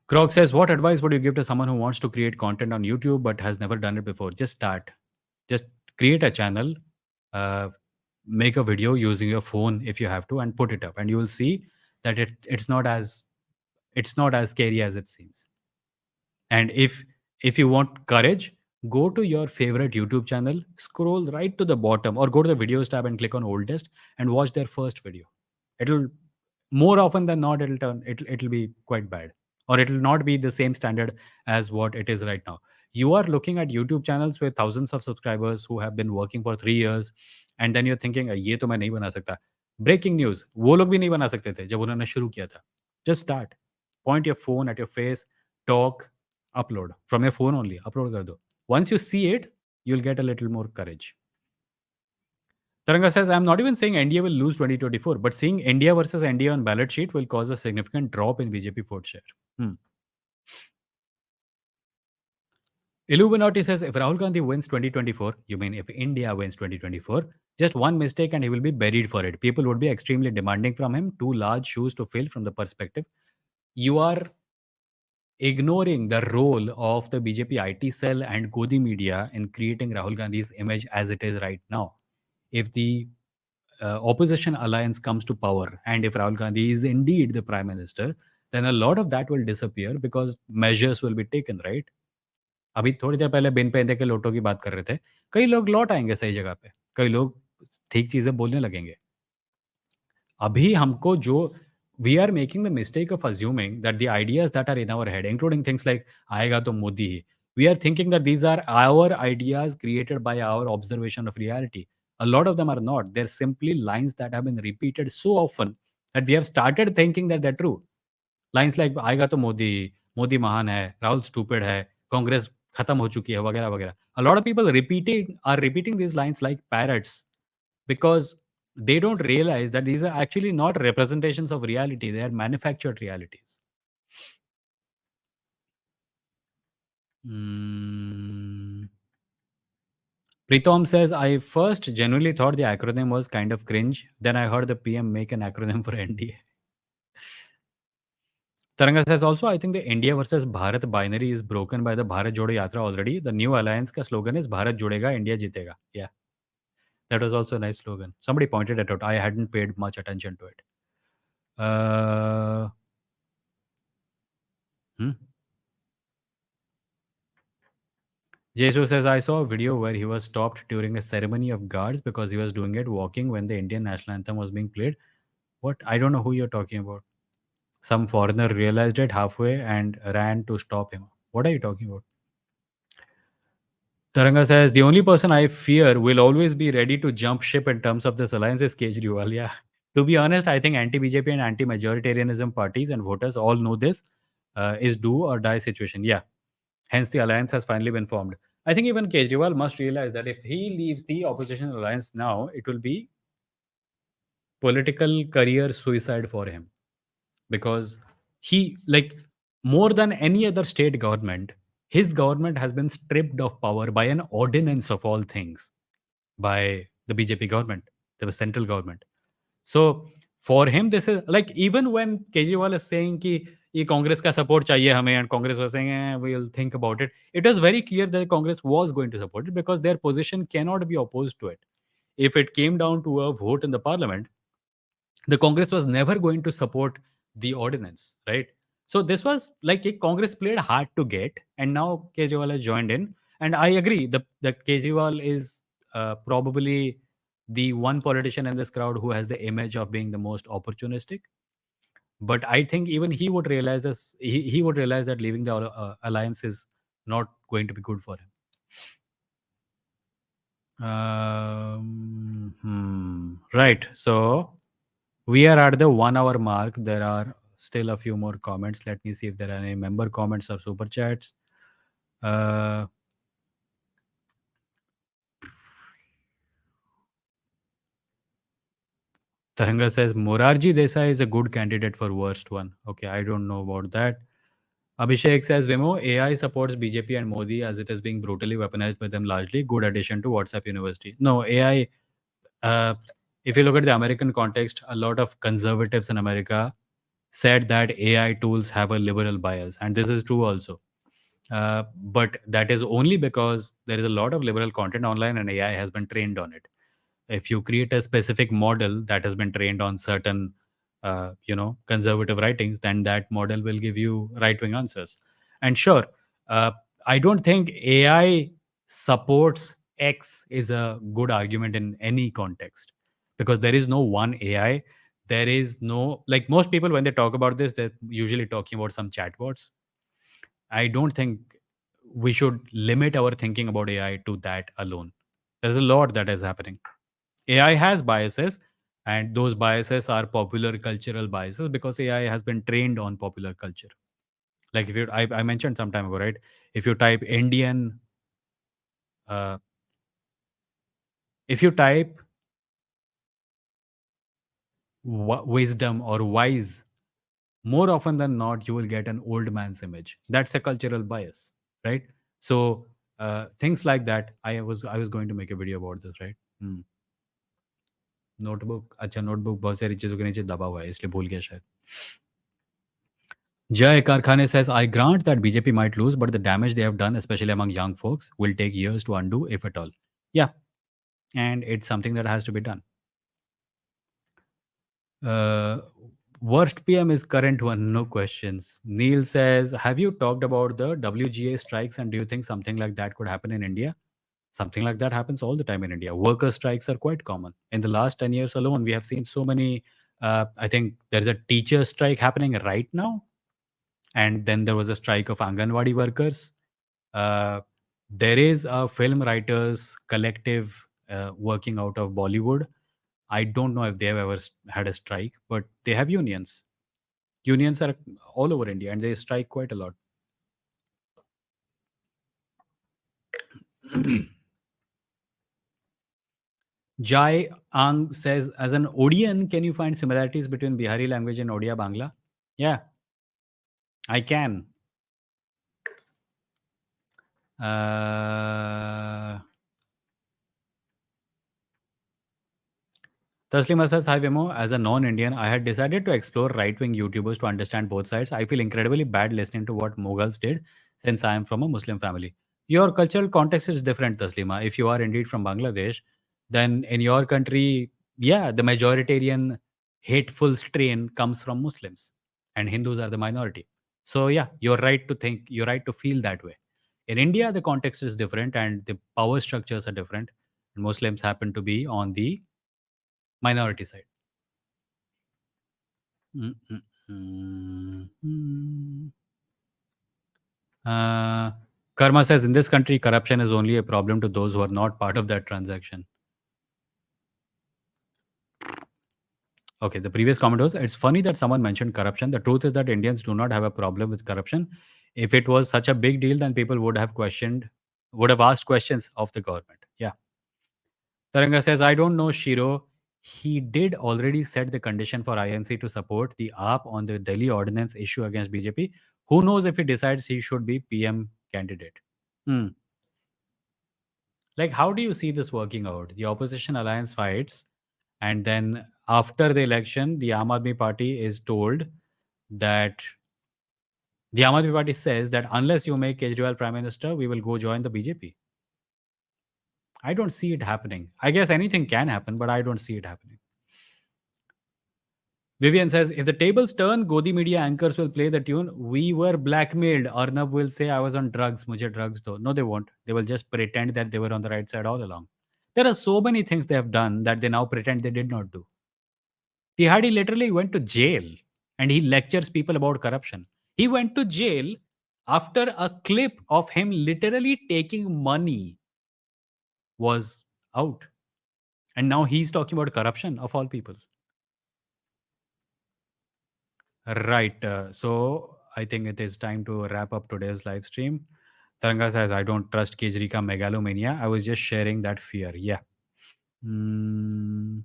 Krog says, what advice would you give to someone who wants to create content on YouTube but has never done it before? Just start. Just create a channel, uh, make a video using your phone if you have to, and put it up, and you will see that it's not as scary as it seems. And if you want courage, go to your favorite YouTube channel, scroll right to the bottom, or go to the videos tab and click on oldest and watch their first video. It'll more often than not it'll be quite bad, or it'll not be the same standard as what it is right now. You are looking at YouTube channels with thousands of subscribers who have been working for 3 years, and then you're thinking ये तो मैं नहीं बना सकता. Breaking news, वो लोग भी नहीं बना सकते थे जब उन्होंने शुरू किया था. Just start, point your phone at your face, talk, upload from your phone only, upload कर दो. Once you see it, you'll get a little more courage. Taranga says, I'm not even saying India will lose 2024, but seeing India versus India on ballot sheet will cause a significant drop in BJP vote share. Hmm. Illuminati says, if Rahul Gandhi wins 2024, you mean if India wins 2024, just one mistake and he will be buried for it. People would be extremely demanding from him, too large shoes to fill from the perspective. You are ignoring the role of the BJP IT cell and Godi media in creating Rahul Gandhi's image as it is right now. If the opposition alliance comes to power, and if Rahul Gandhi is indeed the prime minister, then a lot of that will disappear because measures will be taken, right? अभी थोड़ी देर पहले बिन पेंदे के लोटों की बात कर रहे थे. कई लोग लौट आएंगे सही जगह पे, कई लोग ठीक चीजें बोलने लगेंगे. अभी हमको जो we are making the mistake of assuming that the ideas that are in our head, including things like आएगा तो मोदी ही, we are thinking that these are our ideas created by our observation of reality. A lot of them are not. They're simply lines that have been repeated so often that we have started thinking that they're true. Lines like आएगा तो मोदी महान है, Rahul stupid है, कांग्रेस खत्म हो चुकी है, वगैरह वगैरह. A lot of people repeating these lines like parrots because they don't realize that these are actually not representations of reality. They are manufactured realities. Mm. Pritom says, I first genuinely thought the acronym was kind of cringe. Then I heard the PM make an acronym for NDA. Taranga says also, I think the India versus Bharat binary is broken by the Bharat Jodo Yatra already. The new alliance ka slogan is Bharat Jodega, India Jitega. Yeah, that was also a nice slogan. Somebody pointed it out. I hadn't paid much attention to it. Uh, hmm? Jesus says, I saw a video where he was stopped during a ceremony of guards because he was doing it walking when the Indian national anthem was being played. What? I don't know who you're talking about. Some foreigner realized it halfway and ran to stop him. What are you talking about? Taranga says, the only person I fear will always be ready to jump ship in terms of this alliance is Kejriwal. Yeah. To be honest, I think anti-BJP and anti-majoritarianism parties and voters all know this is do or die situation. Yeah. Hence, the alliance has finally been formed. I think even Kejriwal must realize that if he leaves the opposition alliance now, it will be political career suicide for him because he like More than any other state government, his government has been stripped of power by an ordinance of all things by the BJP government, the central government. So for him, this is like even when Kejriwal is saying कि ये कांग्रेस का support चाहिए हमें and Congress was saying we'll think about it. It was very clear that Congress was going to support it because their position cannot be opposed to it. If it came down to a vote in the parliament, the Congress was never going to support the ordinance, right? So this was like a Congress played hard to get, and now Kejriwal has joined in. And I agree, the Kejriwal is probably the one politician in this crowd who has the image of being the most opportunistic. But I think even he would realize this. He would realize that leaving the alliance is not going to be good for him. Right. So we are at the 1 hour mark. There are still a few more comments. Let me see if there are any member comments or super chats. Uh, Taranga says Morarji Desai is a good candidate for worst one. Okay, I don't know about that. Abhishek says Vimoh AI supports BJP and Modi as it is being brutally weaponized by them largely. Good addition to WhatsApp University. No, AI. Uh, if you look at the American context, a lot of conservatives in America said that AI tools have a liberal bias, and this is true also. But that is only because there is a lot of liberal content online and AI has been trained on it. If you create a specific model that has been trained on certain, conservative writings, then that model will give you right wing answers. And sure, uh, I don't think AI supports X is a good argument in any context because there is no one AI. There is no, like most people, when they talk about this, they're usually talking about some chatbots. I don't think we should limit our thinking about AI to that alone. There's a lot that is happening. AI has biases, and those biases are popular cultural biases because AI has been trained on popular culture. Like if I mentioned some time ago, right? If you type Indian, uh, if you type wisdom or wise, more often than not, you will get an old man's image. That's a cultural bias, right? So things like that. I was going to make a video about this, right? Hmm. Notebook अच्छा notebook बहुत सारी चीज़ों के नीचे दबा हुआ है इसलिए भूल गया शायद. Jay Karkhane says, I grant that BJP might lose, but the damage they have done, especially among young folks, will take years to undo, if at all. Yeah, and it's something that has to be done. Uh, Worst PM is current one, no questions. Neil says, have you talked about the WGA strikes and do you think something like that could happen in India? Something like that happens all the time in India. Worker strikes are quite common. In the last 10 years alone, we have seen so many. I think there's a teacher strike happening right now. And then there was a strike of Anganwadi workers. Uh, there is a film writers collective working out of Bollywood. I don't know if they have ever had a strike, but they have unions. Unions are all over India and they strike quite a lot. Jai Ang says, as an Odian, can you find similarities between Bihari language and Odia Bangla? Yeah, I can. Uh, Taslima says, hi Vimo, as a non-Indian, I had decided to explore right-wing YouTubers to understand both sides. I feel incredibly bad listening to what Mughals did since I am from a Muslim family. Your cultural context is different, Taslima. If you are indeed from Bangladesh, then in your country, yeah, the majoritarian hateful strain comes from Muslims and Hindus are the minority. So yeah, you're right to think, you're right to feel that way. In India, the context is different and the power structures are different. Muslims happen to be on the minority side. Mm, mm, mm. Uh, Karma says in this country, corruption is only a problem to those who are not part of that transaction. Okay, the previous comment was it's funny that someone mentioned corruption. The truth is that Indians do not have a problem with corruption. If it was such a big deal, then people would have asked questions of the government. Yeah. Taranga says, I don't know, Shiro. He did already set the condition for INC to support the AAP on the Delhi ordinance issue against BJP. Who knows if he decides he should be PM candidate? Hmm. Like, how do you see this working out? The opposition alliance fights, and then after the election, the Aam Aadmi Party is told that the Aam Aadmi Party says that unless you make Kejriwal Prime Minister, we will go join the BJP. I don't see it happening. I guess anything can happen, but I don't see it happening. Vivian says, if the tables turn, Godi media anchors will play the tune, "We were blackmailed." Arnab will say, "I was on drugs. Mujhe drugs though." No, they won't. They will just pretend that they were on the right side all along. There are so many things they have done that they now pretend they did not do. Tihadi literally went to jail and he lectures people about corruption. He went to jail after a clip of him literally taking money was out. And now he's talking about corruption of all people. Right. So I think it is time to wrap up today's live stream. Taranga says, I don't trust Kejri ka megalomania. I was just sharing that fear. Yeah. Mm,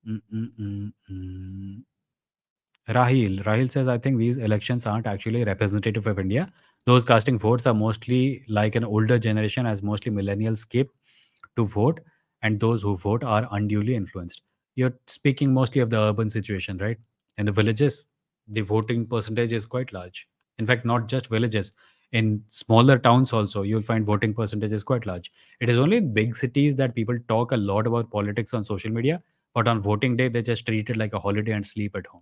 mm, mm, mm, mm. Rahil says, I think these elections aren't actually representative of India. Those casting votes are mostly like an older generation, as mostly millennials skip to vote, and those who vote are unduly influenced. You're speaking mostly of the urban situation, right? In the villages, the voting percentage is quite large. In fact, not just villages. In smaller towns also, you'll find voting percentage is quite large. It is only in big cities that people talk a lot about politics on social media, but on voting day, they just treat it like a holiday and sleep at home.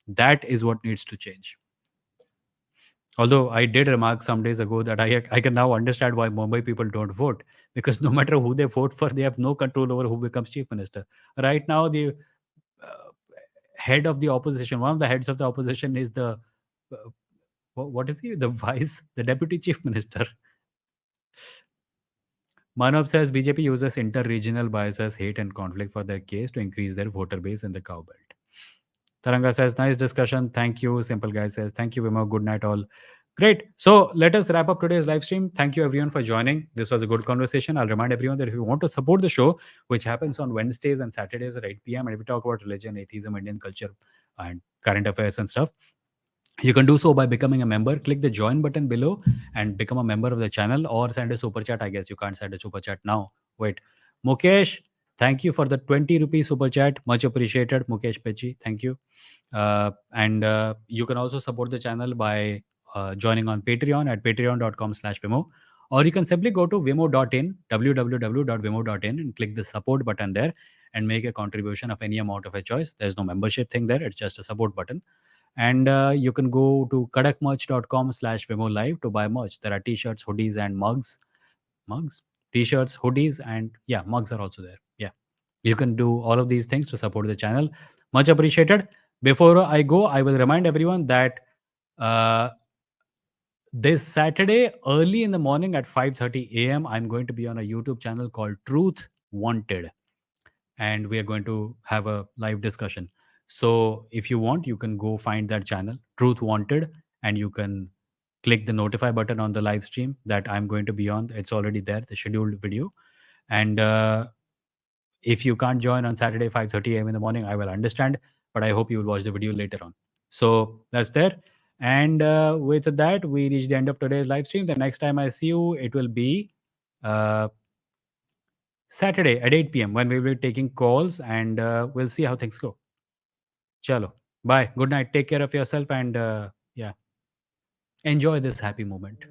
That is what needs to change. Although I did remark some days ago that I can now understand why Mumbai people don't vote, because no matter who they vote for, they have no control over who becomes chief minister. Right now, the uh, head of the opposition, one of the heads of the opposition, is the uh, what is he? The the deputy chief minister. Manav says BJP uses inter-regional biases, hate, and conflict for their case to increase their voter base in the cow belt. Taranga says, nice discussion. Thank you. Simple Guy says, thank you, Vimoh. Good night, all. Great. So let us wrap up today's live stream. Thank you, everyone, for joining. This was a good conversation. I'll remind everyone that if you want to support the show, which happens on Wednesdays and Saturdays at 8 p.m., and we talk about religion, atheism, Indian culture, and current affairs and stuff, you can do so by becoming a member. Click the join button below and become a member of the channel, or send a super chat. I guess you can't send a super chat now. Wait. Mukesh, thank you for the 20 rupees super chat. Much appreciated. Mukesh Pechi, thank you. And you can also support the channel by joining on Patreon at patreon.com/Vimo. Or you can simply go to vimo.in, www.vimo.in, and click the support button there and make a contribution of any amount of a choice. There's no membership thing there. It's just a support button. And you can go to kadakmerch.com/Vimo Live to buy merch. There are t-shirts, hoodies, and mugs, t-shirts, hoodies, and yeah, mugs are also there. Yeah, you can do all of these things to support the channel. Much appreciated. Before I go, I will remind everyone that uh, this Saturday, early in the morning at 5:30 a.m., I'm going to be on a YouTube channel called Truth Wanted, and we are going to have a live discussion. So if you want, you can go find that channel, Truth Wanted, and you can click the notify button on the live stream that I'm going to be on. It's already there, the scheduled video. And if you can't join on Saturday 5:30 a.m. in the morning, I will understand, but I hope you will watch the video later on. So that's there. And with that, we reach the end of today's live stream. The next time I see you, it will be uh, Saturday at 8 p.m. when we will be taking calls, and we'll see how things go. Chalo. Bye. Good night. Take care of yourself, and yeah, enjoy this happy moment.